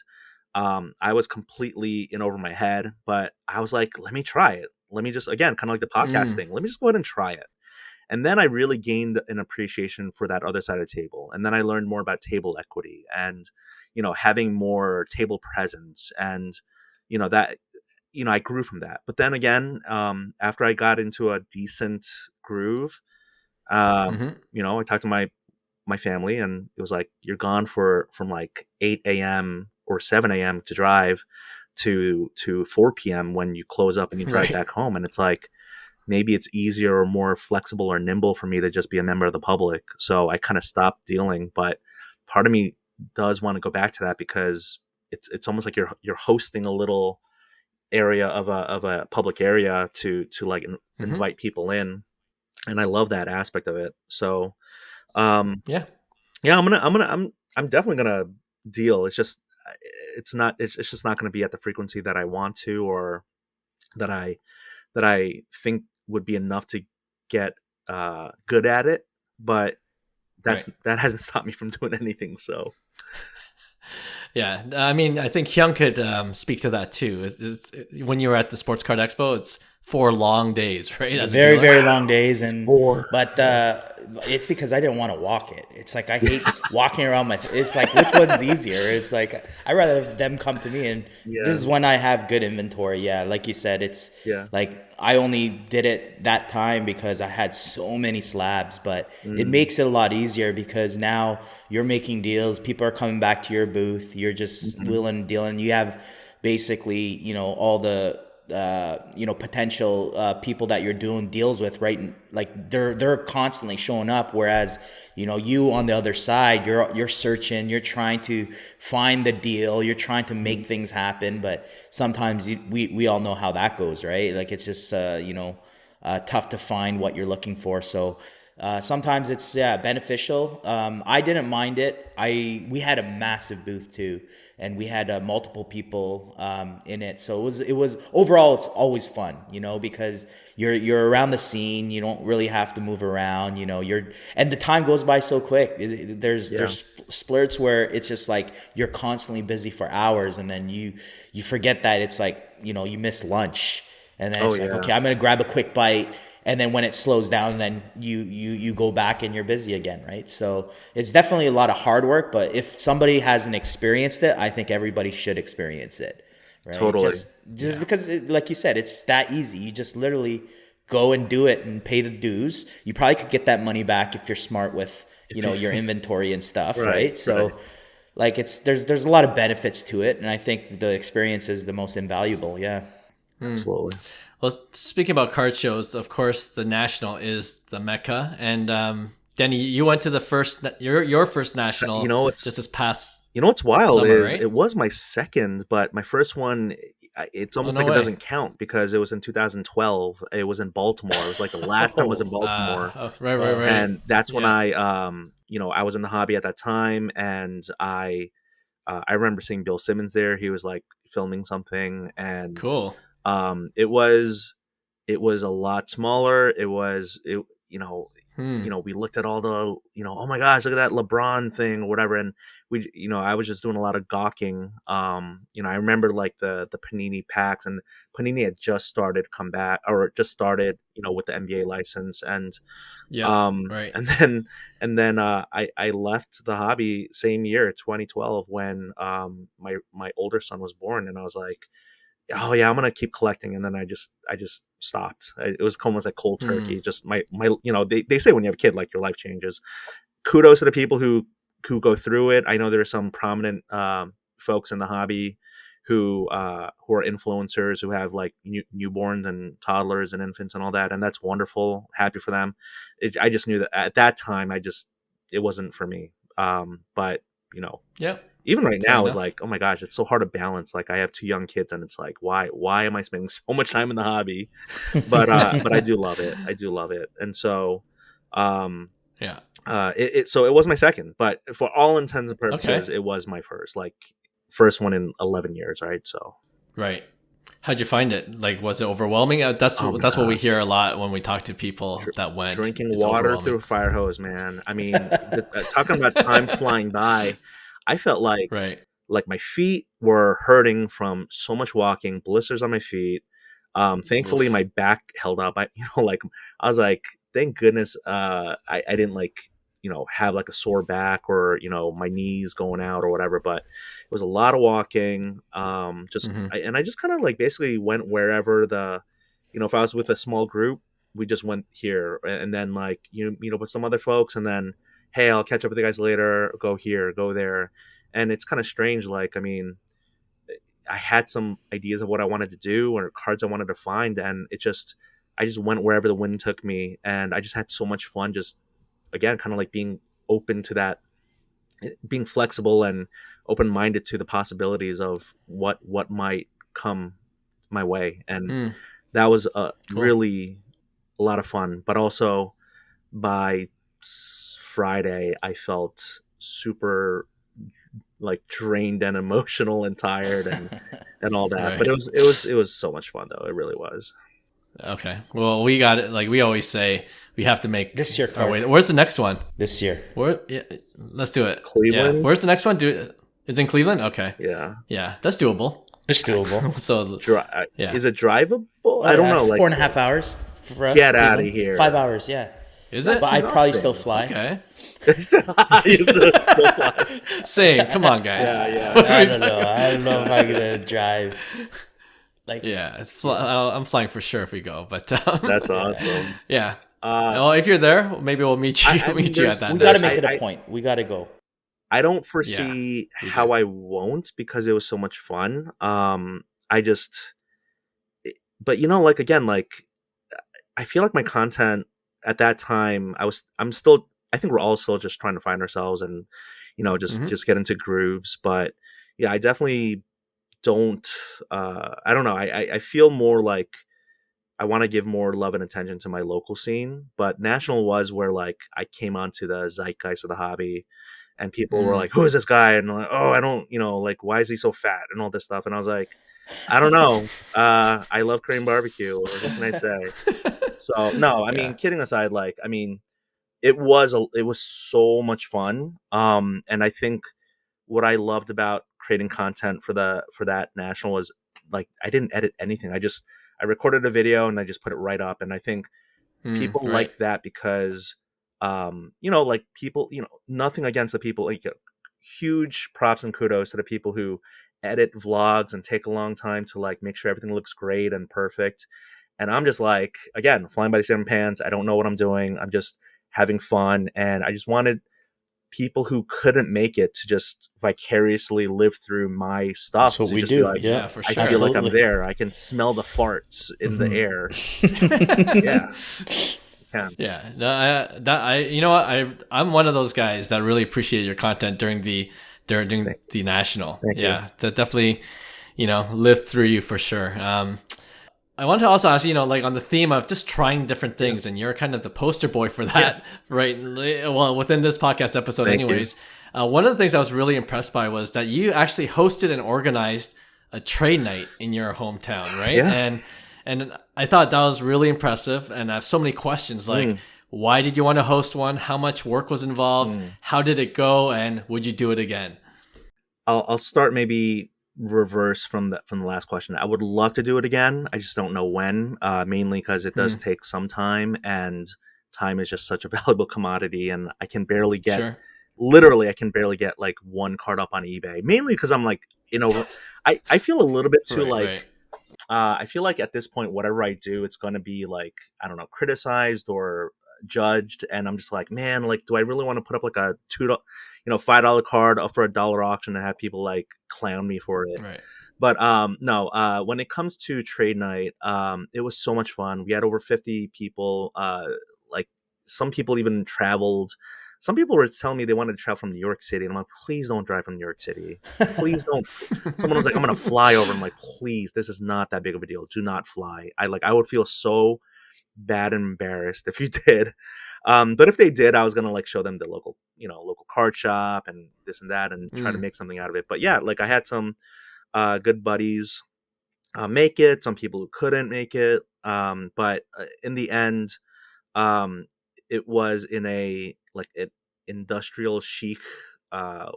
I was completely in over my head. But I was like, let me try it. Let me just, again, kind of like the podcast thing. Let me just go ahead and try it. And then I really gained an appreciation for that other side of the table. And then I learned more about table equity and, having more table presence and, that, I grew from that. But then again, after I got into a decent groove, I talked to my family and it was like, you're gone from like 8 a.m. or 7 a.m. to drive to 4 p.m. when you close up and you drive back home. And it's like, maybe it's easier or more flexible or nimble for me to just be a member of the public. So I kind of stopped dealing, but part of me does want to go back to that because it's almost like you're hosting a little area of a public area to like invite people in. And I love that aspect of it. So, I'm definitely going to deal. It's just just not going to be at the frequency that I want to, or that I think would be enough to get good at it, but that hasn't stopped me from doing anything. So yeah, I mean, I think Hyung could speak to that too. When you were at the Sports Card Expo, it's 4 long days, right? Very, very long days, but it's because I didn't want to walk it. It's like I hate walking around it's like, which one's easier? It's like I'd rather them come to me, and this is when I have good inventory. Yeah, like you said, it's like I only did it that time because I had so many slabs, but it makes it a lot easier because now you're making deals. People are coming back to your booth. You're just willing and dealing. You have basically, all the potential people that you're doing deals with, right? Like they're constantly showing up, whereas you on the other side, you're searching, you're trying to find the deal, you're trying to make things happen, but sometimes we all know how that goes, right? Like it's just tough to find what you're looking for. So sometimes it's beneficial. I didn't mind it. We had a massive booth too, and we had multiple people in it. So it was overall, it's always fun, because you're around the scene. You don't really have to move around. And the time goes by so quick. There's splurts where it's just like you're constantly busy for hours, and then you forget that it's like you miss lunch, and then okay, I'm gonna grab a quick bite. And then when it slows down, then you go back and you're busy again, right? So it's definitely a lot of hard work, but if somebody hasn't experienced it, I think everybody should experience it, right? Totally. Just because, like you said, it's that easy. You just literally go and do it and pay the dues. You probably could get that money back if you're smart with, your inventory and stuff, right? So like there's a lot of benefits to it, and I think the experience is the most invaluable. Yeah. Absolutely. Well, speaking about card shows, of course, the National is the Mecca. And Denny, you went to the your first National just this past what's wild summer, is right? it was my second, but my first one, it's almost it doesn't count because it was in 2012. It was in Baltimore. It was like the last time I was in Baltimore. Right. And that's when I was in the hobby at that time, and I remember seeing Bill Simmons there. He was like filming something, and cool. It was a lot smaller. We looked at all the, oh my gosh, look at that LeBron thing or whatever. And I was just doing a lot of gawking. I remember like the Panini packs, and Panini had just started with the NBA license. And, right. And then I left the hobby same year, 2012, when, my older son was born, and I was like, oh yeah, I'm gonna keep collecting. And then I just stopped. It was almost like cold turkey. Just my they say when you have a kid, like your life changes. Kudos to the people who go through it. I know there are some prominent folks in the hobby who are influencers, who have like newborns and toddlers and infants and all that, and that's wonderful. Happy for them. I just knew that at that time, it wasn't for me. But you know, Yeah. even right Fair now is enough. like, oh my gosh, it's so hard to balance. Like I have 2 young kids, and it's like, why am I spending so much time in the hobby? But I do love it. I do love it, and so Yeah. so it was my second, but for all intents and purposes, Okay. it was my first one in 11 years, right? So Right. How'd you find it? Like, was it overwhelming? That's oh my that's what we hear gosh, a lot when we talk to people that went. drinking It's water through overwhelming. a fire hose, man. I mean, talking about time flying by, I felt Right. like my feet were hurting from so much walking, blisters on my feet. Thankfully Oof. my back held up. Like I was like, thank goodness I didn't like, have like a sore back or, my knees going out or whatever, but it was a lot of walking. Hmm. I just kind of like basically went wherever if I was with a small group, we just went here, and then like, meet up with some other folks, and then, hey, I'll catch up with you guys later, go here, go there. And it's kind of strange. Like, I mean, I had some ideas of what I wanted to do or cards I wanted to find, and I just went wherever the wind took me, and I just had so much fun. Just again, kind of like being open to that, being flexible and open minded to the possibilities of what might come my way, and Mm, that was cool. really a lot of fun. But also by Friday, I felt super like drained and emotional and tired and all that. But Right. it was so much fun though. It really was. Okay. Well, we got it. Like we always say, we have to make This year, our way. Clark. Where's the next one? This year. Where? Yeah, let's do it. Yeah. Cleveland, Where's the next one? It's in Cleveland. Okay. yeah. Yeah, that's doable. It's doable. So yeah, Is it drivable? Oh I don't yeah, know. it's Like, 4.5 hours for us. get out of Cleveland. here. 5 hours, yeah. is But it? I'd probably still Nothing. fly. Okay. You said so fly. Same. Come on, guys. Yeah. What are I we don't know. talking- I don't know if I'm gonna drive. Like, Yeah, I'm flying for sure if we go. But That's awesome. yeah. Uh, Well, if you're there, maybe we'll meet you. I mean, meet you at that. we got to then. make it I- a point. We got to go. I don't Yeah, foresee we how do. I won't, because it was so much fun. I just, but like again, like I feel like my content at that time, I think we're all still just trying to find ourselves and, Hmm. just get into grooves. But yeah, I definitely don't, I don't know. I feel more like I want to give more love and attention to my local scene, but national was where like I came onto the zeitgeist of the hobby, and people were Mm. like, "Who is this guy?" And I'm like, "Oh, I don't, like, why is he so fat?" and all this stuff. And I was like, "I don't know. I love Korean barbecue. What can I say?" So no, I mean, Yeah. kidding aside, like, I mean, it was so much fun. And I think what I loved about creating content for that national was like I didn't edit anything. I recorded a video and I just put it right up. And I think Mm, people right. like that because like people, nothing against the people, like, huge props and kudos to the people who edit vlogs and take a long time to like make sure everything looks great and perfect. And I'm just like, again, flying by the seat of my pants. I don't know what I'm doing. I'm just having fun, and I just wanted people who couldn't make it to just vicariously live through my That's stuff, what to we just be do. like, Yeah, Yeah, for I sure. feel like I'm absolutely. there. I can smell the farts in the Mhm. air. Yeah, yeah. Yeah, no, you know what, I'm one of those guys that really appreciate your content during Thank, the national. thank you. Yeah, that definitely, lived through you for sure. I wanted to also ask you, like on the theme of just trying different Yeah, things, and you're kind of the poster boy for yeah. that, right? Well, within this podcast episode, Thank you. anyways. One of the things I was really impressed by was that you actually hosted and organized a trade night in your hometown, right? Yeah. And I thought that was really impressive, and I have so many questions like, Mm, why did you want to host one? How much work was involved? mm. How did it go? And would you do it again? I'll start maybe reverse from the last question. I would love to do it again. I just don't know when. Mainly because it does Hmm, take some time, and time is just such a valuable commodity, and I can barely get, sure. literally, I can barely get like one card up on eBay. Mainly because I'm like, I feel a little bit too Right, right. like, I feel like at this point, whatever I do, it's going to be like, I don't know, criticized or judged. And I'm just like, man, like, do I really want to put up like a $5 card up for $1 auction and have people like clown me for it? Right. But no, when it comes to trade night, it was so much fun. We had over 50 people. Like some people even traveled. Some people were telling me they wanted to travel from New York City, and I'm like, please don't drive from New York City. Please don't. Someone was like, I'm gonna fly over. I'm like, please, this is not that big of a deal. Do not fly. I would feel so bad and embarrassed if you did. But if they did, I was gonna like show them the local card shop and this and that, and try to Mm, make something out of it. But yeah, like I had some good buddies make it. Some people who couldn't make it. But in the end, um, it was in a like an industrial chic uh,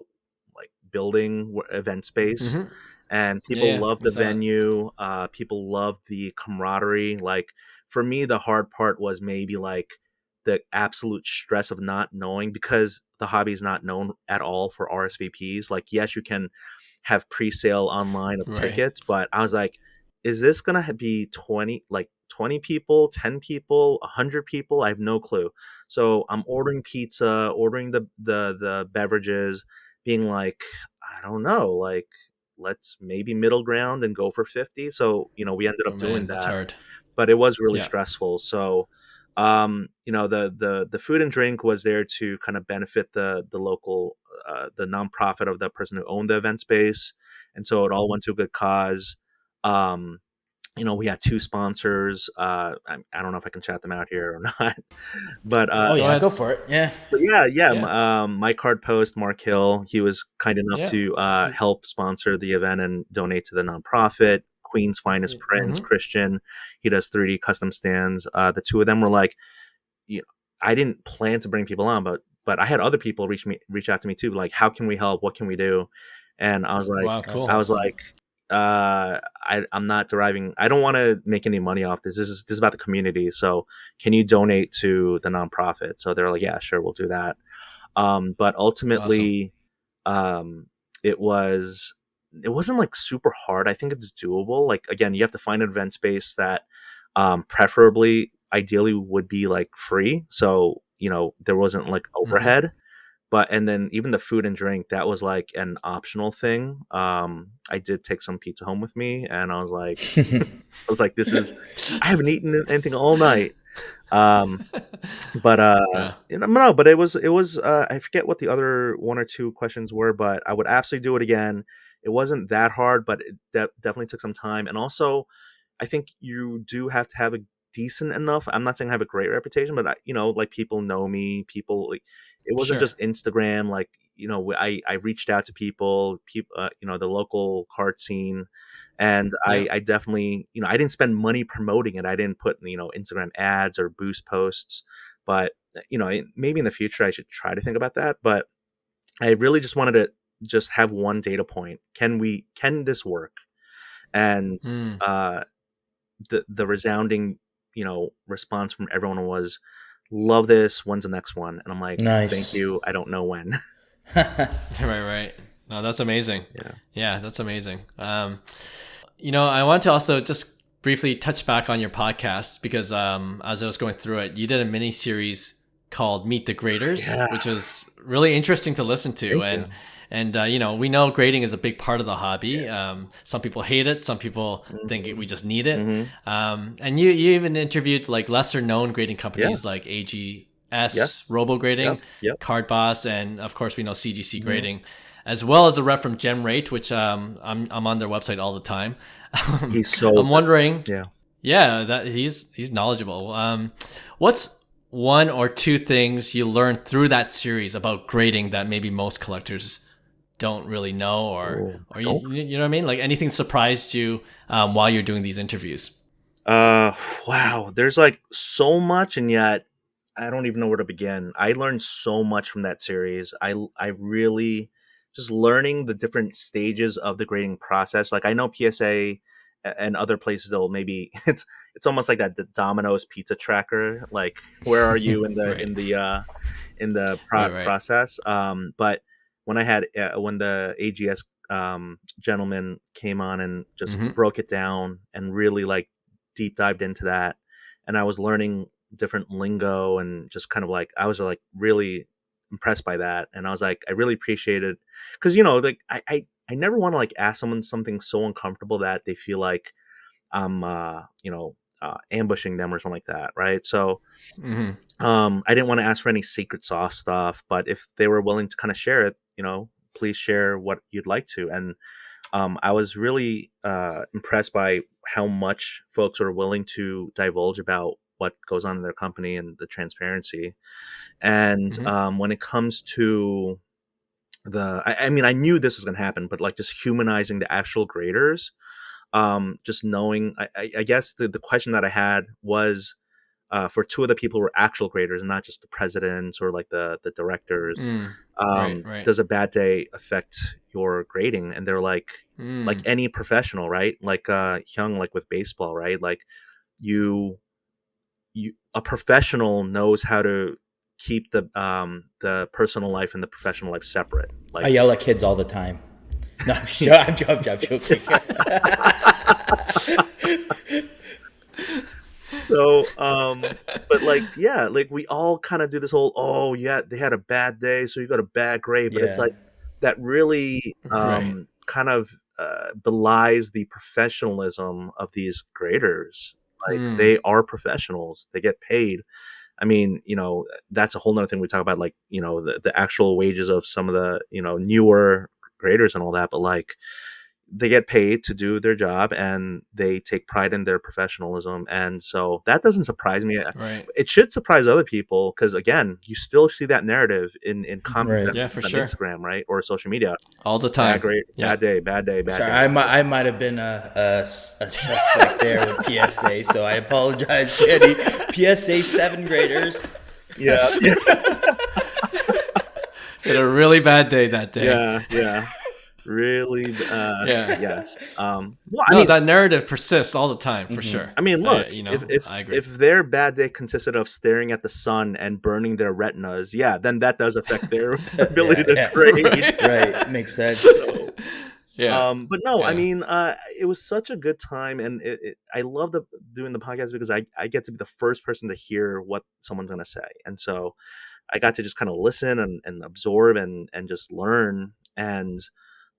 like building event space, hmm. and Yeah, people yeah, loved we the saw it. venue. People loved the camaraderie. Like for me, the hard part was maybe like the absolute stress of not knowing, because the hobby is not known at all for RSVPs. Like yes, you can have pre-sale online of Right. tickets, but I was like, is this gonna be 20 people, 10 people, 100 people? I have no clue. So I'm ordering pizza, ordering the beverages, being like, I don't know, like let's maybe middle ground and go for 50. So we ended Oh up doing man, that's that, hard. but it was really Yeah. stressful. So the food and drink was there to kind of benefit the local the nonprofit of the person who owned the event space, and so it all went to a good cause. um we had two sponsors. I don't know if I can chat them out here or not, but Oh Go yeah, ahead. go for it. Yeah. yeah, Yeah. my card post, Mark Hill, he was kind enough Yeah. to help sponsor the event and donate to the nonprofit. Queen's Finest Prince, Mm-hmm. Christian, he does 3D custom stands. The two of them were like, you know, I didn't plan to bring people on, but I had other people reach out to me too, like, how can we help? What can we do? And Wow, That's I cool. was awesome. like, I'm not deriving. I don't want to make any money off this. This is about the community. So can you donate to the nonprofit? So they're like, yeah, sure, we'll do that. But Awesome. ultimately, um, it was it wasn't like super hard. I think it's doable. Like again, you have to find an event space that preferably ideally would be like free. So there wasn't like Mm-hmm. overhead. But and then even the food and drink, that was like an optional thing. I did take some pizza home with me, and I was like, this is I haven't eaten anything all night. Um, but Yeah. no, but it was I forget what the other one or two questions were, but I would absolutely do it again. It wasn't that hard, but it definitely took some time. And also, I think you do have to have a decent enough. I'm not saying I have a great reputation, but like people know me. People like it wasn't Sure. just Instagram. Like I reached out to people, the local card scene, and Yeah. I definitely I didn't spend money promoting it. I didn't put Instagram ads or boost posts, but maybe in the future I should try to think about that. But I really just wanted to just have one data point. Can this work? And Mm. uh the resounding response from everyone was, love this, when's the next one? And I'm like, thank Nice. you, I don't know when. Right, right. No, that's amazing. Yeah. Yeah, that's amazing. I want to also just briefly touch back on your podcast because as I was going through it, you did a mini series called Meet the Graders, Yeah, which was really interesting to listen to. thank And you. we know grading is a big part of the hobby. Some people hate it, some people think Hmm. we just need it. Hmm. And you even interviewed like lesser known grading Yeah. companies like Yes. AGS, Robo Yep. Grading, Yep. Card Boss, and of course we know CGC Hmm. Grading, as well as a rep from GemRate, which I'm on their website all the time. He's so I'm good. wondering, Yeah. yeah, that he's knowledgeable. What's one or two things you learned through that series about grading that maybe most collectors don't really know, or Oh, or don't. you know what I mean? Like anything surprised you while you're doing these interviews? Uh, wow. There's like so much, and yet I don't even know where to begin. I learned so much from that series. I really just learning the different stages of the grading process. Like I know PSA and other places they'll maybe it's almost like that Domino's pizza tracker. Like where are you in the Right, right, right. process? But when the AGS gentleman came on and just Mm-hmm. broke it down and really like deep dived into that, and I was learning different lingo, and just kind of like I was like really impressed by that, and I was like I really appreciated, because like I never want to like ask someone something so uncomfortable that they feel like I'm ambushing them or something like that, right? So Hmm. I didn't want to ask for any secret sauce stuff, but if they were willing to kind of share it, please share what you'd like to. And I was really impressed by how much folks are willing to divulge about what goes on in their company and the transparency. And Hmm. when it comes to I mean, I knew this was going to happen, but like just humanizing the actual graders, just knowing, I guess the question that I had was for two of the people who were actual graders and not just the presidents or like the directors. Mm. Right. Right. Does a bad day affect your grading? And they're like Mm. any professional, right? Like Hyung, like with baseball, right? Like you a professional knows how to keep the personal life and the professional life separate. I Like yell at kids all the time. No, I'm joking. so but like yeah, like we all kind of do this whole, oh yeah, they had a bad day so you got a bad grade, but it's Yeah. like that really Right. kind of belies the professionalism of these graders. Like Mm. they are professionals, they get paid. I mean, that's a whole nother thing we talk about, like, the actual wages of some of the, newer graders and all that, but like they get paid to do their job and they take pride in their professionalism. And so that doesn't surprise me. Right. It should surprise other people because, again, you still see that narrative in comment Right. Yeah, for sections on sure. Instagram, right? Or social media. All the Bad time. grade, Yeah. bad day, bad day, bad Sorry, day. I might have been a suspect there with PSA, so I apologize, Jenny. PSA 7 graders. Yeah. Had a really bad day that day. Yeah. Really, Yeah. yes. Well, I No, mean, that narrative persists all the time for sure. I mean, look, if I agree. if their bad day consisted of staring at the sun and burning their retinas, yeah, then that does affect their ability to Yeah. grade. Right, makes sense. Yeah. But no, I Yeah. mean, it was such a good time, and I love doing the podcast because I get to be the first person to hear what someone's gonna say, and so I got to just kind of listen and absorb and just learn. And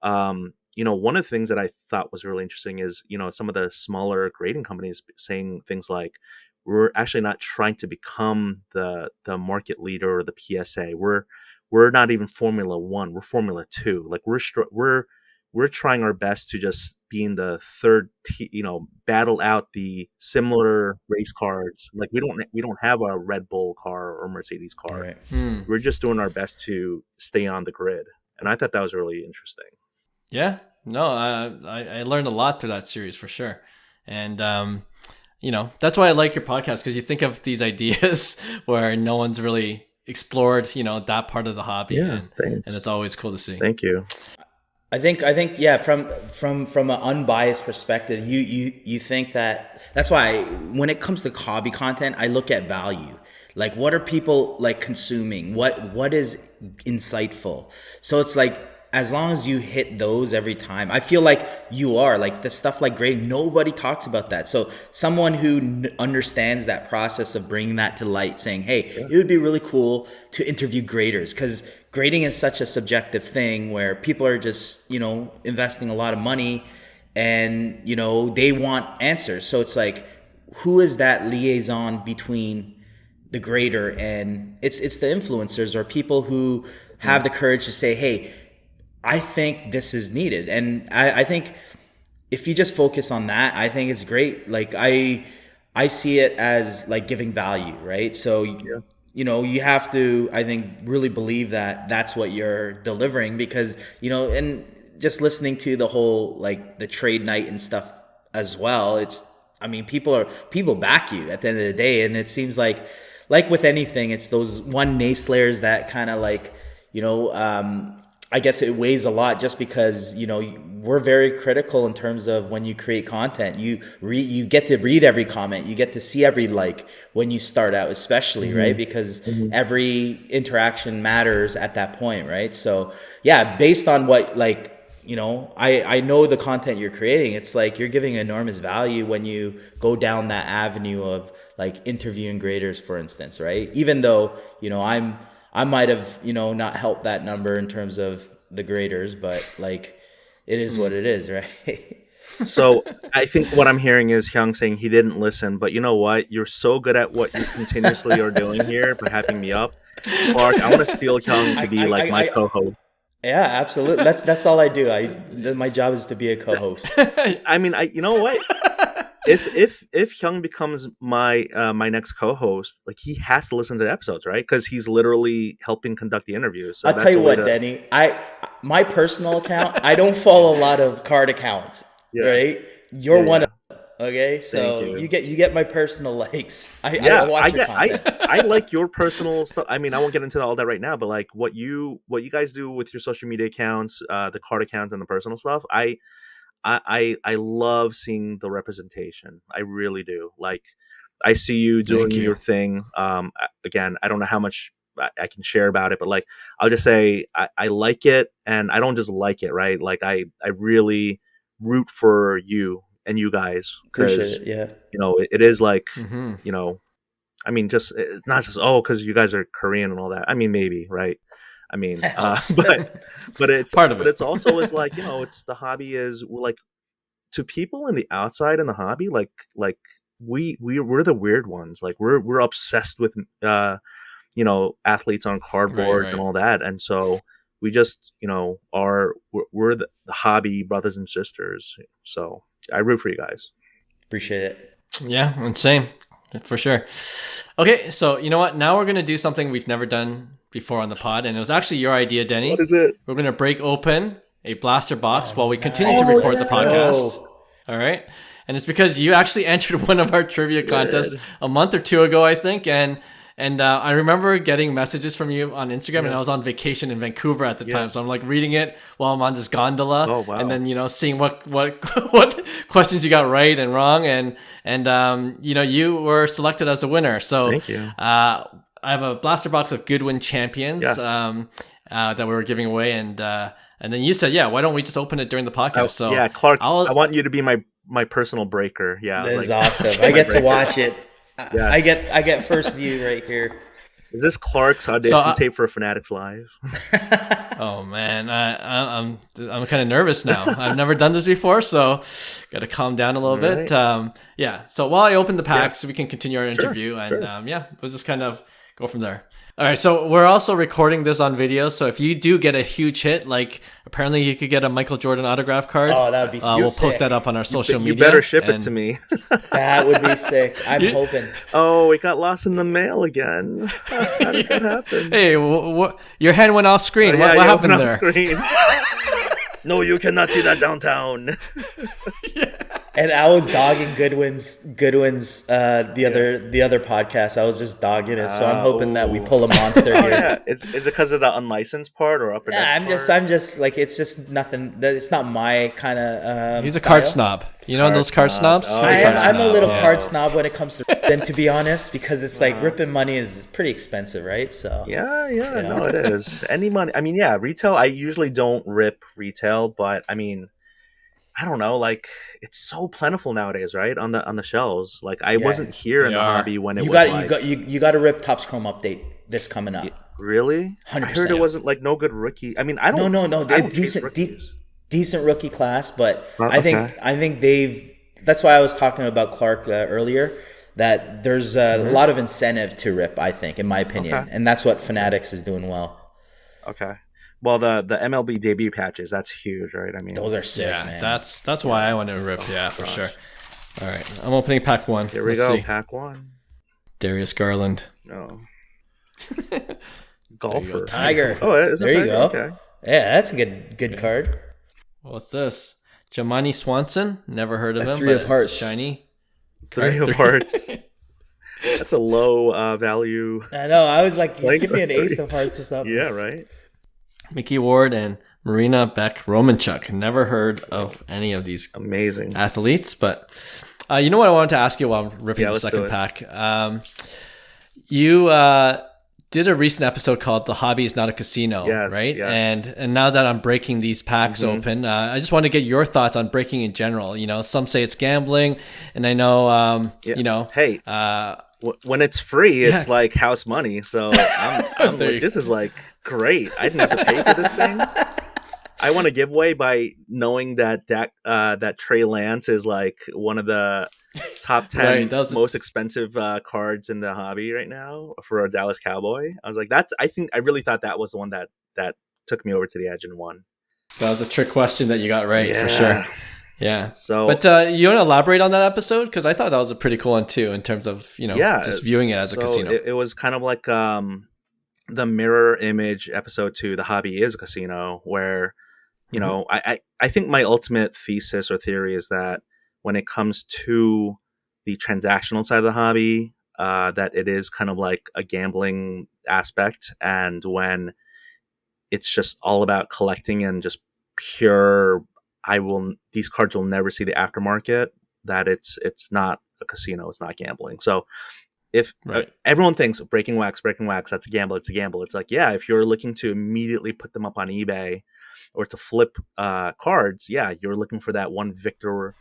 one of the things that I thought was really interesting is, some of the smaller grading companies saying things like, we're actually not trying to become the market leader or the PSA. We're not even Formula One. We're Formula Two. Like we're trying our best to just be in the third, battle out the similar race cars. Like we don't have a Red Bull car or Mercedes car. Right. Hmm. We're just doing our best to stay on the grid. And I thought that was really interesting. Yeah. No, I learned a lot through that series for sure. And, that's why I like your podcast, because you think of these ideas where no one's really explored, that part of the hobby. Yeah, And thanks. it's always cool to see. Thank you. I think yeah, from an unbiased perspective, you think that's why when it comes to hobby content, I look at value. Like, what are people like consuming? What is insightful? So it's like, as long as you hit those every time, I feel like you are like the stuff like grade. Nobody talks about that. So someone who understands that process of bringing that to light, saying, "Hey, it would be really cool to interview graders," because grading is such a subjective thing where people are just investing a lot of money, and they want answers. So it's like, who is that liaison between the grader and it's the influencers or people who have the courage to say, "Hey, I think this is needed." And I think if you just focus on that, I think it's great. Like I see it as like giving value, right? So you have to, I think, really believe that that's what you're delivering, because and just listening to the whole like the trade night and stuff as well. I mean, people back you at the end of the day, and it seems like with anything, it's those one naysayers that kind of like I guess it weighs a lot, just because we're very critical in terms of when you create content. You get to read every comment, you get to see every like when you start out, especially, right? Because every interaction matters at that point, right? So yeah, based on what I know the content you're creating, it's like you're giving enormous value when you go down that avenue of like interviewing graders, for instance, right? Even though I might have not helped that number in terms of the graders, but like it is what it is, right? So I think what I'm hearing is Hyung saying he didn't listen, but you know what? You're so good at what you continuously are doing here by having me up. Clark, I want to steal Hyung to be like my co-host. Yeah, absolutely. That's all I do. My job is to be a co-host. I mean, you know what? If Hyung becomes my my next co-host, like he has to listen to the episodes, right? Because he's literally helping conduct the interviews. So I'll tell you what, Denny. My personal account, I don't follow a lot of card accounts. Yeah. Right? You're one of them. Okay, so you get my personal likes. I watch your content. I like your personal stuff. I mean, I won't get into all that right now, but like what you guys do with your social media accounts, the card accounts, and the personal stuff. I love seeing the representation. I really do. Like, I see you doing your thing. Again, I don't know how much I can share about it, but like, I'll just say I like it, and I don't just like it, right? Like, I really root for you and you guys, because you know it is like you know, I mean, just it's not just because you guys are Korean and all that. I mean, maybe, right? I mean, but it's part of it. But it's also is like, you know, it's the hobby is like, to people in the outside in the hobby, like we're the weird ones. Like we're obsessed with you know, athletes on cardboards and all that, and so we just, you know, we're the hobby brothers and sisters. So I root for you guys. Appreciate it. Yeah, and same, for sure. Okay, so you know what? Now we're going to do something we've never done before on the pod, and it was actually your idea, Denny. What is it? We're going to break open a blaster box while we continue to record the podcast. All right? And it's because you actually entered one of our trivia contests a month or two ago, I think, and I remember getting messages from you on Instagram, and I was on vacation in Vancouver at the time. So I'm like reading it while I'm on this gondola. Oh, wow. And then, you know, seeing what questions you got right and wrong. And you know, you were selected as the winner. So thank you. I have a blaster box of Goodwin Champions that we were giving away. And then you said, why don't we just open it during the podcast? So yeah, Clark, I want you to be my personal breaker. Yeah. That is awesome. I get to watch it. Yes. I get first view right here. Is this Clark's audition tape for Fanatics Live? Oh man, I'm kind of nervous now. I've never done this before, so got to calm down a little bit. So while I open the packs, we can continue our interview, and we'll just kind of go from there. All right, so we're also recording this on video, so if you do get a huge hit, like apparently you could get a Michael Jordan autograph card. Oh, that would be sick. We'll post that up on our social media. You better ship it to me. That would be sick. I'm hoping. Oh, it got lost in the mail again. How did that happen? Hey, your hand went off screen. What happened there? Screen. No, you cannot see that downtown. And I was dogging Goodwin's the other podcast. I was just dogging it, so I'm hoping that we pull a monster here. Yeah. Is it because of the unlicensed part or upper deck I'm just like, it's just nothing. It's not my kind of. He's a card snob. You know those card snobs? I'm a little card snob when it comes to ripping, to be honest, because it's like ripping money is pretty expensive, right? So no, it is. Any money. I mean, retail. I usually don't rip retail, but I mean, I don't know, like it's so plentiful nowadays, right? On the shelves. Like I wasn't here in the hobby when you got to rip Topps Chrome update this coming up. Really? 100%. I heard it wasn't like no good rookie. I mean, I don't. No. Decent rookie class, but I think they've. That's why I was talking about Clark earlier. That there's a lot of incentive to rip, I think, in my opinion, and that's what Fanatics is doing well. Okay. Well, the MLB debut patches, that's huge, right? I mean, those are sick, man. That's why I want to rip, for sure. All right, I'm opening pack one. Here we go, pack one. Darius Garland. Oh. Golfer. Tiger. Oh, there you go. Okay. Yeah, that's a good card. What's this? Jamani Swanson. Never heard of him. Three of Hearts. Shiny. Three of Hearts. That's a low value. I know. I was like, give me an Ace of Hearts or something. Yeah, right. Mickey Ward and Marina Beck Romanchuk. Never heard of any of these amazing athletes, but you know what I wanted to ask you while I'm ripping the second pack? You did a recent episode called "The Hobby Is Not a Casino," right? Yes. And now that I'm breaking these packs open, I just want to get your thoughts on breaking in general. You know, some say it's gambling, and I know, you know, hey. When it's free, it's like house money. So I'm like, this is like great. I didn't have to pay for this thing. I won a giveaway by knowing that that Trey Lance is like one of the top 10 Right, most expensive cards in the hobby right now for a Dallas Cowboy. I was like, I really thought that was the one that took me over to the edge and won. that was a trick question that you got right for sure. Yeah. So, but you want to elaborate on that episode? Because I thought that was a pretty cool one too, in terms of just viewing it as a casino. It was kind of like the mirror image episode to The Hobby is a Casino, where I think my ultimate thesis or theory is that when it comes to the transactional side of the hobby, that it is kind of like a gambling aspect, and when it's just all about collecting and just pure, these cards will never see the aftermarket, that it's not a casino, it's not gambling. So if everyone thinks breaking wax, that's a gamble, it's a gamble. It's like, yeah, if you're looking to immediately put them up on eBay or to flip cards, yeah, you're looking for that one Victor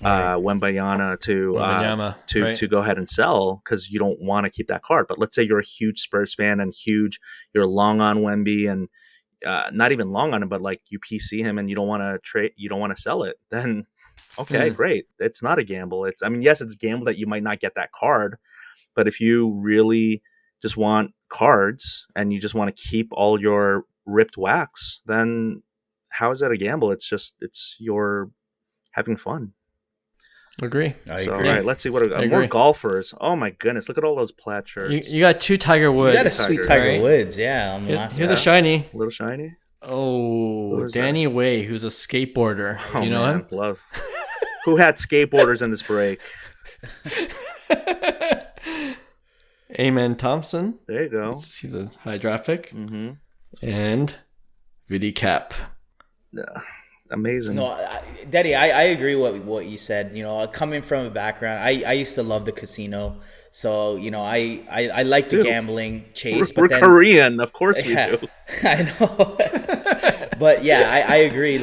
Wembanyama to go ahead and sell, because you don't want to keep that card. But let's say you're a huge Spurs fan and you're long on Wemby, and not even long on him, but like you PC him and you don't want to trade, you don't want to sell it, then okay, great. It's not a gamble. Yes, it's a gamble that you might not get that card, but if you really just want cards and you just want to keep all your ripped wax, then how is that a gamble? It's you're having fun. Agree. I agree. All right, let's see what more golfers. Oh my goodness, look at all those plaid shirts. You got two Tiger Woods. You got a sweet Tiger Woods, yeah. On the last here's a shiny. A little shiny. Oh, Danny Way, who's a skateboarder. Do you know him? Love. Who had skateboarders in this break? Amen Thompson. There you go. He's a high draft pick. Mm-hmm. And Vidi Cap. Amazing. No, Denny, I agree what you said. Coming from a background, I used to love the casino, so I like the gambling chase. We're Korean, of course we do. I know, but yeah, I agree.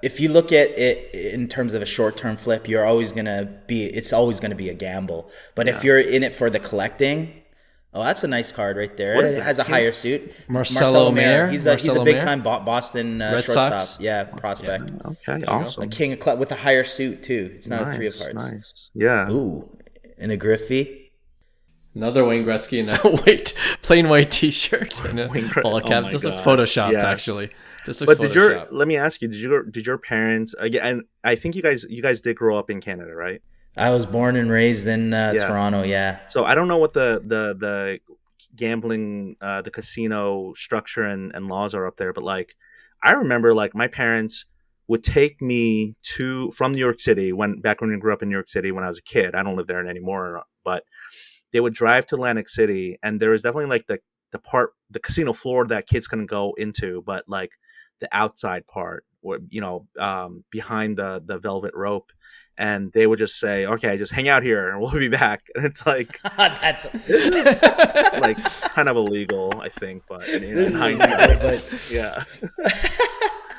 If you look at it in terms of a short-term flip, it's always gonna be a gamble. But if you're in it for the collecting. Oh, that's a nice card right there. It has a higher suit. Marcelo Mayer. He's a big time Boston shortstop. Sox? Yeah, prospect. Yeah. Okay, awesome. A king of club with a higher suit too. It's not a 3 of hearts. Nice. Yeah. Ooh, and a Griffey. Another Wayne Gretzky in a plain white T-shirt and a ball cap. This looks photoshopped, actually. This looks photoshopped. Let me ask you: Did your parents? Again, I think you guys did grow up in Canada, right? I was born and raised in Toronto, yeah. So I don't know what the gambling, the casino structure and laws are up there, but like I remember like my parents would take me from New York City back when we grew up in New York City when I was a kid. I don't live there anymore, but they would drive to Atlantic City, and there was definitely like the casino floor that kids couldn't go into, but like the outside part, where behind the velvet rope. And they would just say, "Okay, just hang out here, and we'll be back." And it's like this is like kind of illegal, I think. But in hindsight, yeah,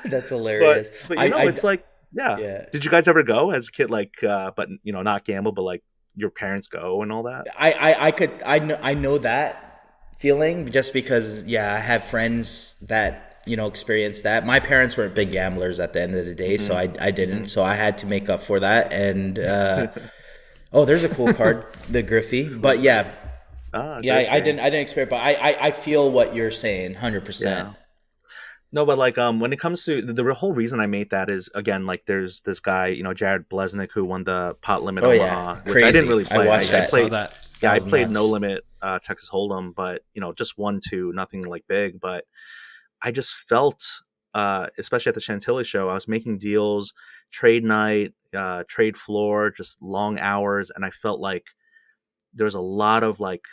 that's hilarious. But it's like, yeah. Did you guys ever go as a kid? Like, but not gamble, but like your parents go and all that. I know that feeling just because I have friends that. Experience that. My parents weren't big gamblers at the end of the day, so I didn't. So I had to make up for that. And there's a cool card, the Griffey. But I didn't experience. But I feel what you're saying, 100%. Yeah. No, but like when it comes to the whole reason I made that is, again, like there's this guy, Jared Blesnick, who won the pot limit Omaha, which I didn't really play. I played that. Yeah, I played no limit Texas Hold'em, but just 1-2, nothing like big. But I just felt, especially at the Chantilly show, I was making deals, trade night, trade floor, just long hours. And I felt like there's a lot of like,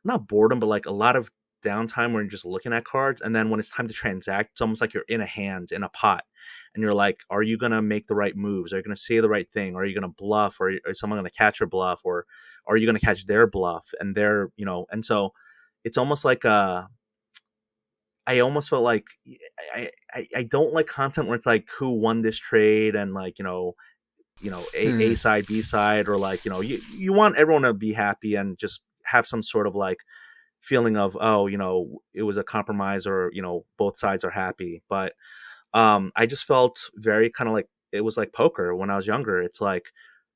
not boredom, but like a lot of downtime where you're just looking at cards. And then when it's time to transact, it's almost like you're in a pot. And you're like, are you going to make the right moves? Are you going to say the right thing? Are you going to bluff? Or is someone going to catch your bluff? Or are you going to catch their bluff? And and so it's almost like I almost felt like I don't like content where it's like who won this trade and like A side, B side, or like you want everyone to be happy and just have some sort of like feeling of, oh, it was a compromise, or both sides are happy. But I just felt very kind of like it was like poker when I was younger. It's like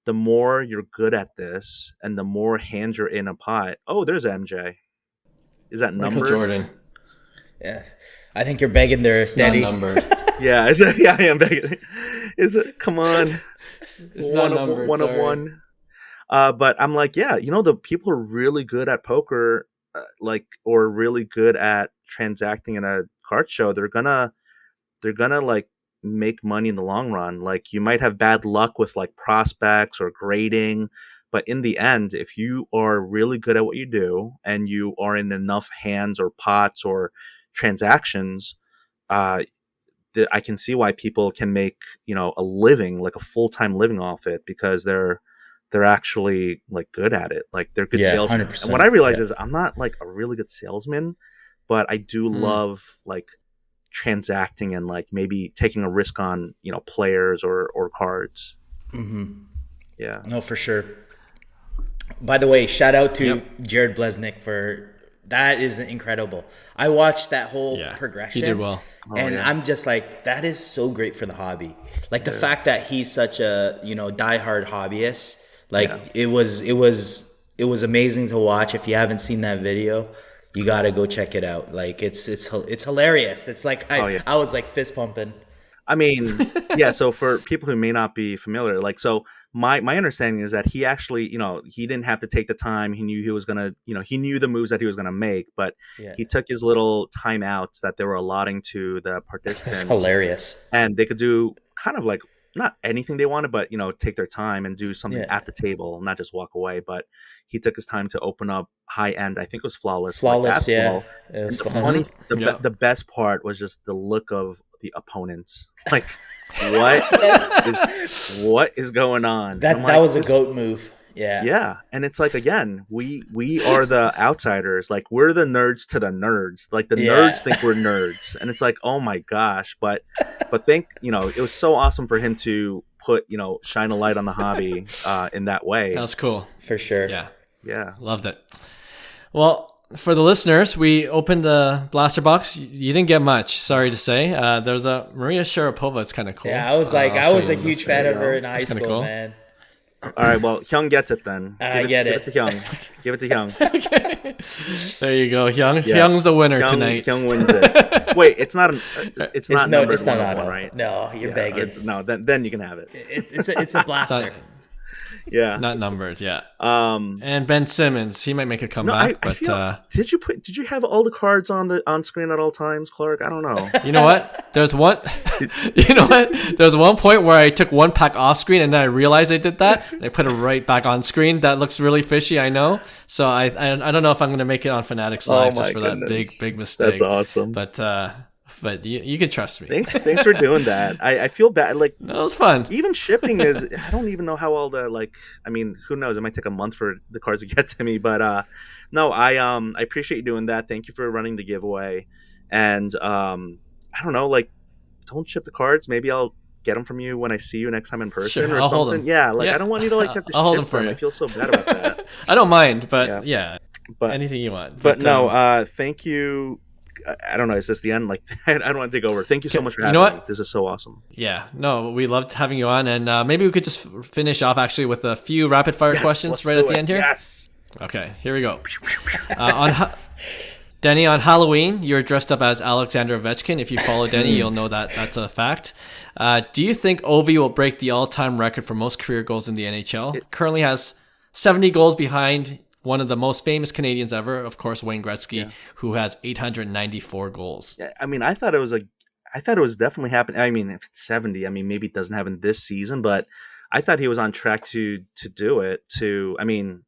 the more you're good at this and the more hands you're in a pot. Oh, there's MJ. Is that Michael numbered? Jordan. Yeah, I think you're begging there, Denny. Not numbered. Yeah, yeah, I am begging. Is it? Come on. It's not numbered. One of one. But I'm like, yeah, the people who are really good at poker, or really good at transacting in a card show, they're gonna like make money in the long run. Like, you might have bad luck with like prospects or grading, but in the end, if you are really good at what you do and you are in enough hands or pots or transactions, I can see why people can make a living, like a full-time living off it, because they're actually like good at it. Like, they're good salesmen. 100%. And what I realize is I'm not like a really good salesman, but I do love like transacting and like maybe taking a risk on players or cards. Yeah, no, for sure. By the way, shout out to Jared Blesnick for that. Is incredible. I watched that whole progression. He did well. And I'm just like, that is so great for the hobby. Like, the fact that he's such a diehard hobbyist. Like, it was amazing to watch. If you haven't seen that video, you gotta go check it out. Like, it's hilarious. It's like I was like fist pumping. I mean, yeah. So for people who may not be familiar, like, so my understanding is that he actually, he didn't have to take the time. He knew he was gonna, he knew the moves that he was gonna make, but he took his little timeouts that they were allotting to the participants. It's hilarious. And they could do kind of like not anything they wanted, but take their time and do something at the table, not just walk away. But he took his time to open up high end. I think it was flawless. Flawless, yeah. It was The best part was just the look of the opponents. Like, what is going on? That was a goat move. Yeah. Yeah. And it's like, again, we are the outsiders. Like, we're the nerds to the nerds. Like, the nerds think we're nerds. And it's like, oh my gosh. But think, it was so awesome for him to put, shine a light on the hobby in that way. That was cool. For sure. Yeah. Yeah. Loved it. Well, for the listeners, we opened the blaster box. You didn't get much, sorry to say. There's a Maria Sharapova. It's kind of cool. Yeah, I was like, I was a huge fan of her in high school, cool. man. All right, well, Hyung gets it then. Give it to Hyung. Give it to Hyung. Okay. There you go, Hyung. Yeah. Hyung's the winner tonight. Hyung wins it. Wait, it's not numbered one, right? No, you're begging. Then you can have it. It's a blaster. Yeah, not numbered. Yeah. And Ben Simmons, he might make a comeback. Did you have all the cards on screen at all times, Clark? I don't know. You know what? There's one. You know what? There's one point where I took one pack off screen and then I realized I did that. And I put it right back on screen. That looks really fishy, I know. So I don't know if I'm gonna make it on Fanatics Live just for that big mistake. That's awesome. But you can trust me. Thanks for doing that. I feel bad. Like, no, it was fun. Even shipping is. I don't even know how all the I mean, who knows? It might take a month for the cards to get to me. But no, I appreciate you doing that. Thank you for running the giveaway. And I don't know, like, don't ship the cards. Maybe I'll get them from you when I see you next time in person or I'll something. Hold them. Yeah, like I don't want you to have to I'll ship them. I feel so bad about that. I don't mind, but yeah, but anything you want. But no, thank you. I don't know. Is this the end? Like, I don't want to take over. Thank you so much for having me. This is so awesome. Yeah. No, we loved having you on. And maybe we could just finish off actually with a few rapid fire questions right at the end here. Yes. Okay, here we go. Denny, on Halloween, you're dressed up as Alexander Ovechkin. If you follow Denny, you'll know that that's a fact. Do you think Ovi will break the all-time record for most career goals in the NHL? It currently has 70 goals behind one of the most famous Canadians ever, of course, Wayne Gretzky, who has 894 goals. Yeah, I mean, I thought it was definitely happening. I mean, if it's 70, I mean, maybe it doesn't happen this season, but I thought he was on track to do it. I mean,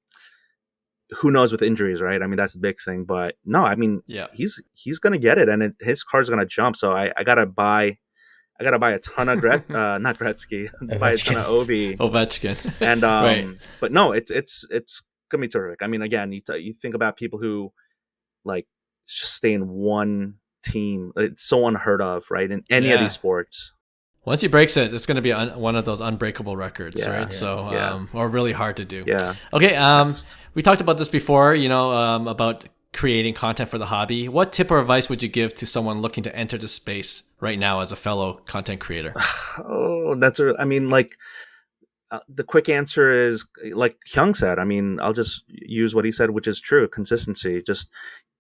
who knows with injuries, right? I mean, that's the big thing. But no, I mean, he's gonna get it, and his card's gonna jump. So I gotta buy a ton of not Gretzky, buy a ton of Ovechkin, and right. But no, it's gonna be terrific. I mean, again, you think about people who like just stay in one team. It's so unheard of, right? In any of these sports. Once he breaks it, it's going to be one of those unbreakable records, right? Yeah, so, or really hard to do. Yeah. Okay. We talked about this before, about creating content for the hobby. What tip or advice would you give to someone looking to enter the space right now as a fellow content creator? Oh, I mean, like, the quick answer is, like Hyung said, I mean, I'll just use what he said, which is true. Consistency. Just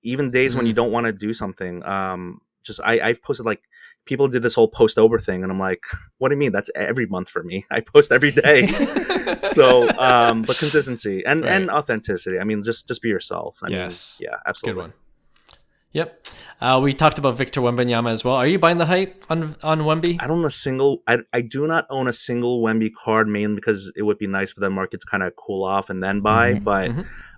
even days when you don't want to do something. I've posted, like, people did this whole post over thing, and I'm like, what do you mean? That's every month for me. I post every day. So, but consistency and authenticity. I mean, just be yourself. I mean, yeah, absolutely. Good one. Yep. We talked about Victor Wembanyama as well. Are you buying the hype on Wemby? I do not own a single Wemby card, mainly because it would be nice for the market to kind of cool off and then buy. But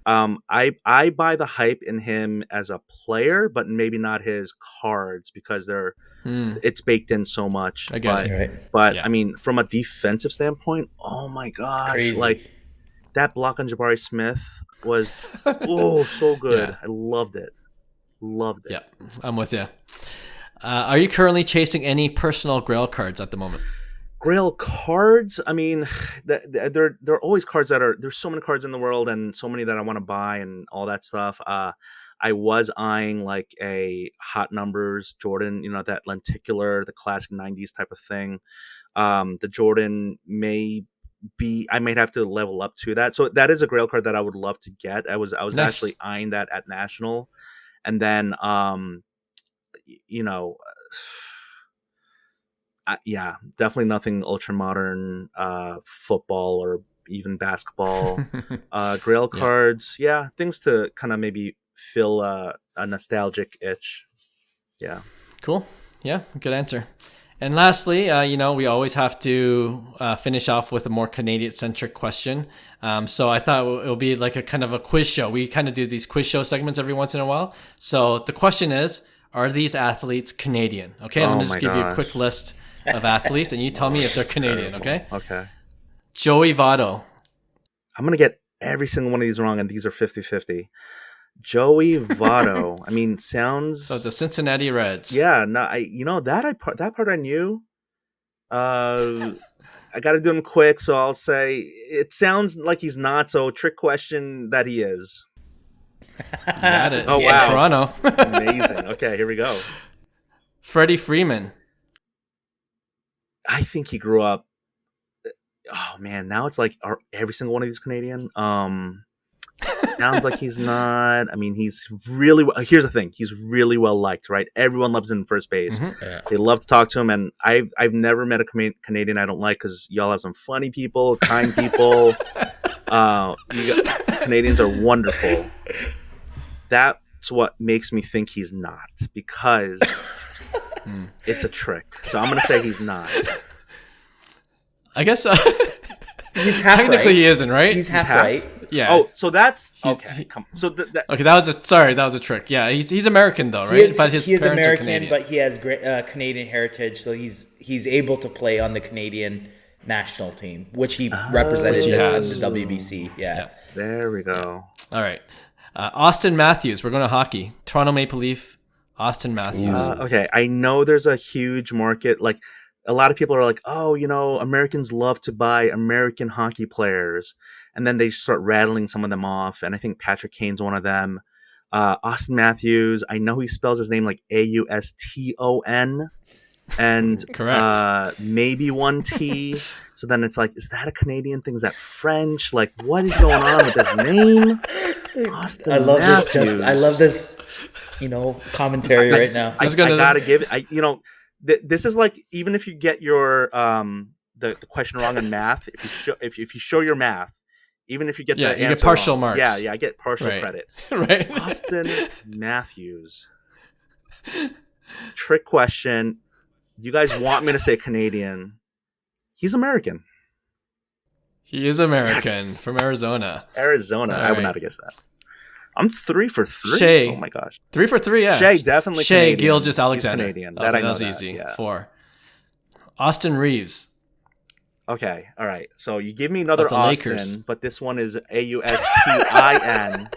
I buy the hype in him as a player, but maybe not his cards, because it's baked in so much. I get it. But I mean, from a defensive standpoint, oh my gosh, crazy. Like that block on Jabari Smith was so good. Yeah. I loved it. Yeah, I'm with you. Are you currently chasing any personal Grail cards at the moment? Grail cards? I mean, there are always cards there's so many cards in the world, and so many that I want to buy and all that stuff. I was eyeing like a hot numbers Jordan, that lenticular, the classic 90s type of thing. The Jordan I might have to level up to that. So that is a Grail card that I would love to get. I was nice. Actually eyeing that at National. And then, definitely nothing ultra modern, football or even basketball. Grail cards, things to kind of maybe fill a nostalgic itch. Yeah. Cool. Yeah, good answer. And lastly, we always have to finish off with a more Canadian-centric question. So I thought it would be like a kind of a quiz show. We kind of do these quiz show segments every once in a while. So the question is, are these athletes Canadian? Okay, I'm going to just give you a quick list of athletes, and you tell me if they're Canadian, okay? Okay. Joey Votto. I'm going to get every single one of these wrong, and these are 50-50. Joey Votto. I mean, sounds. So the Cincinnati Reds. Yeah, no, that part I knew. I got to do them quick, so I'll say it sounds like he's not. So trick question that he is. You got it. Oh wow, Toronto. Amazing. Okay, here we go. Freddie Freeman. I think he grew up. Oh man, now it's like every single one of these Canadian. Sounds like he's not. I mean, he's really. Here's the thing: he's really well liked, right? Everyone loves him in first base. Mm-hmm. Yeah. They love to talk to him, and I've never met a Canadian I don't like, because y'all have some funny people, kind people. Canadians are wonderful. That's what makes me think he's not, because it's a trick. So I'm gonna say he's not. I guess he's half technically right. He isn't, right? He's half right. Yeah. Oh, so that's okay. So okay, that was a trick. Yeah, he's American though, right? But he is American, but he has Canadian heritage, so he's able to play on the Canadian national team, which he represented at the WBC. Yeah. There we go. Yeah. All right, Austin Matthews. We're going to hockey. Toronto Maple Leaf. Austin Matthews. Okay, I know there's a huge market. Like, a lot of people are like, oh, Americans love to buy American hockey players. And then they start rattling some of them off. And I think Patrick Kane's one of them. Austin Matthews, I know he spells his name like Auston. And correct. Maybe one T. So then it's like, is that a Canadian thing? Is that French? Like, what is going on with his name? Austin I love Matthews. I love this, commentary right now. I gotta give it. This is like, even if you get your the question wrong on math, if you show your math, even if you get the answer you get partial wrong, marks. Yeah, I get partial credit. Right. Austin Matthews. Trick question. You guys want me to say Canadian? He's American. He is American from Arizona. Arizona. I would not have guessed that. I'm 3 for 3. Shea. Oh my gosh. 3 for 3, yeah. Shea, definitely Shea Canadian. Gilgeous-Alexander. He's Canadian. That I know. That's easy. Yeah. 4. Austin Reeves. Okay. All right. So you give me another Austin, Lakers. But this one is Austin.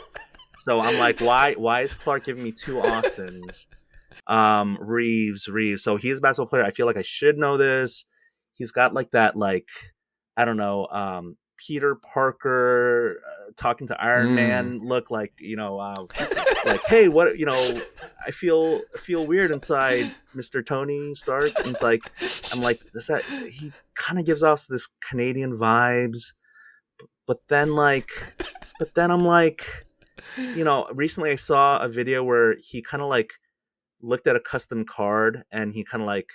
So I'm like, why is Clark giving me 2 Austins? Reeves. So he's a basketball player. I feel like I should know this. He's got like that, like, I don't know, Peter Parker talking to Iron Man look, like, like, hey, what, I feel weird inside, Mr. Tony Stark. And it's like, I'm like, he kind of gives off this Canadian vibes, but then I'm like, recently I saw a video where he kind of like looked at a custom card and he kind of like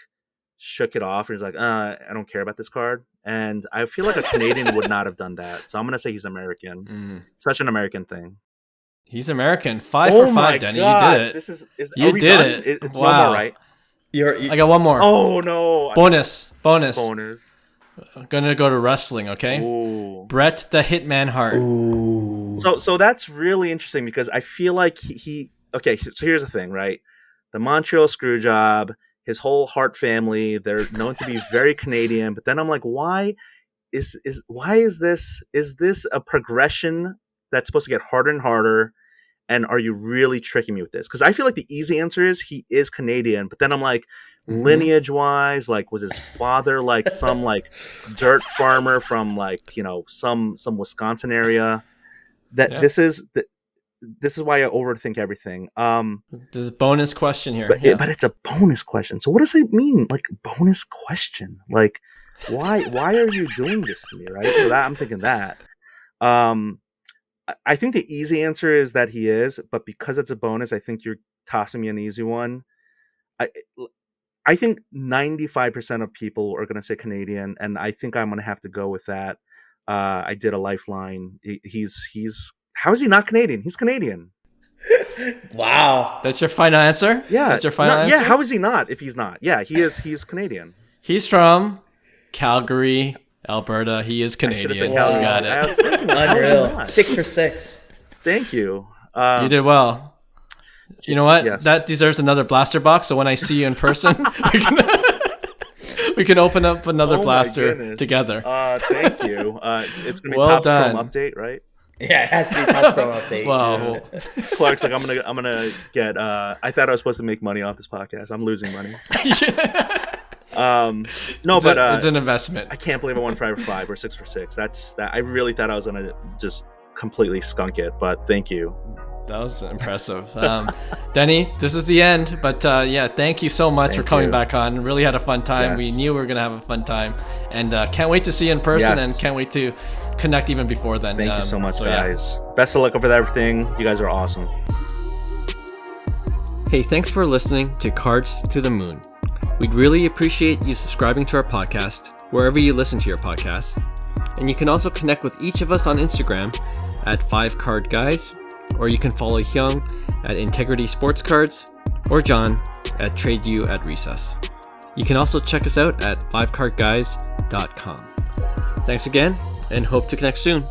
shook it off and he's like, I don't care about this card. And I feel like a Canadian would not have done that. So I'm going to say he's American. Such an American thing. He's American. 5 for 5, Denny. Gosh, you did it. You did it. It's wow. one more, right? I got one more. Oh, no. Bonus. I'm going to go to wrestling, okay? Ooh. Bret the Hitman Hart. Ooh. So that's really interesting because I feel like he okay, so here's the thing, right? The Montreal Screwjob, his whole Hart family, they're known to be very Canadian, but then I'm like, why is this a progression that's supposed to get harder and harder? And are you really tricking me with this? Because I feel like the easy answer is he is Canadian, but then I'm like, lineage wise, like, was his father like some like dirt farmer from like, some Wisconsin area? This is why I overthink everything. There's a bonus question here. But it's a bonus question. So what does it mean? Like, bonus question? Like, why are you doing this to me, right? So that I'm thinking that. I think the easy answer is that he is, but because it's a bonus, I think you're tossing me an easy one. I think 95% of people are going to say Canadian, and I think I'm going to have to go with that. I did a lifeline. He's how is he not Canadian? He's Canadian. Wow. That's your final answer? Yeah. That's your final answer? Yeah, how is he not if he's not? Yeah, he's Canadian. He's from Calgary, Alberta. He is Canadian. You got it. I was thinking, unreal. 6 for 6. Thank you. You did well. You know what? Yes. That deserves another blaster box. So when I see you in person, we can open up another blaster together. Thank you. It's gonna be well Topps done. Chrome update, right? Yeah, it has to be Topps Chrome update. Wow. Clark's like, I'm gonna get. I thought I was supposed to make money off this podcast. I'm losing money. It's an investment. I can't believe I won 5 for 5 or 6 for 6. That. I really thought I was gonna just completely skunk it, but thank you. That was impressive. Denny, this is the end, but thank you so much for coming back on. Really had a fun time. Yes. We knew we were going to have a fun time, and can't wait to see you in person, and can't wait to connect even before then. Thank you so much, guys. Yeah. Best of luck over everything. You guys are awesome. Hey, thanks for listening to Cards to the Moon. We'd really appreciate you subscribing to our podcast, wherever you listen to your podcasts. And you can also connect with each of us on Instagram at 5cardguys, or you can follow Hyung at Integrity Sports Cards, or John at TradeU at Recess. You can also check us out at 5cardguys.com. Thanks again, and hope to connect soon.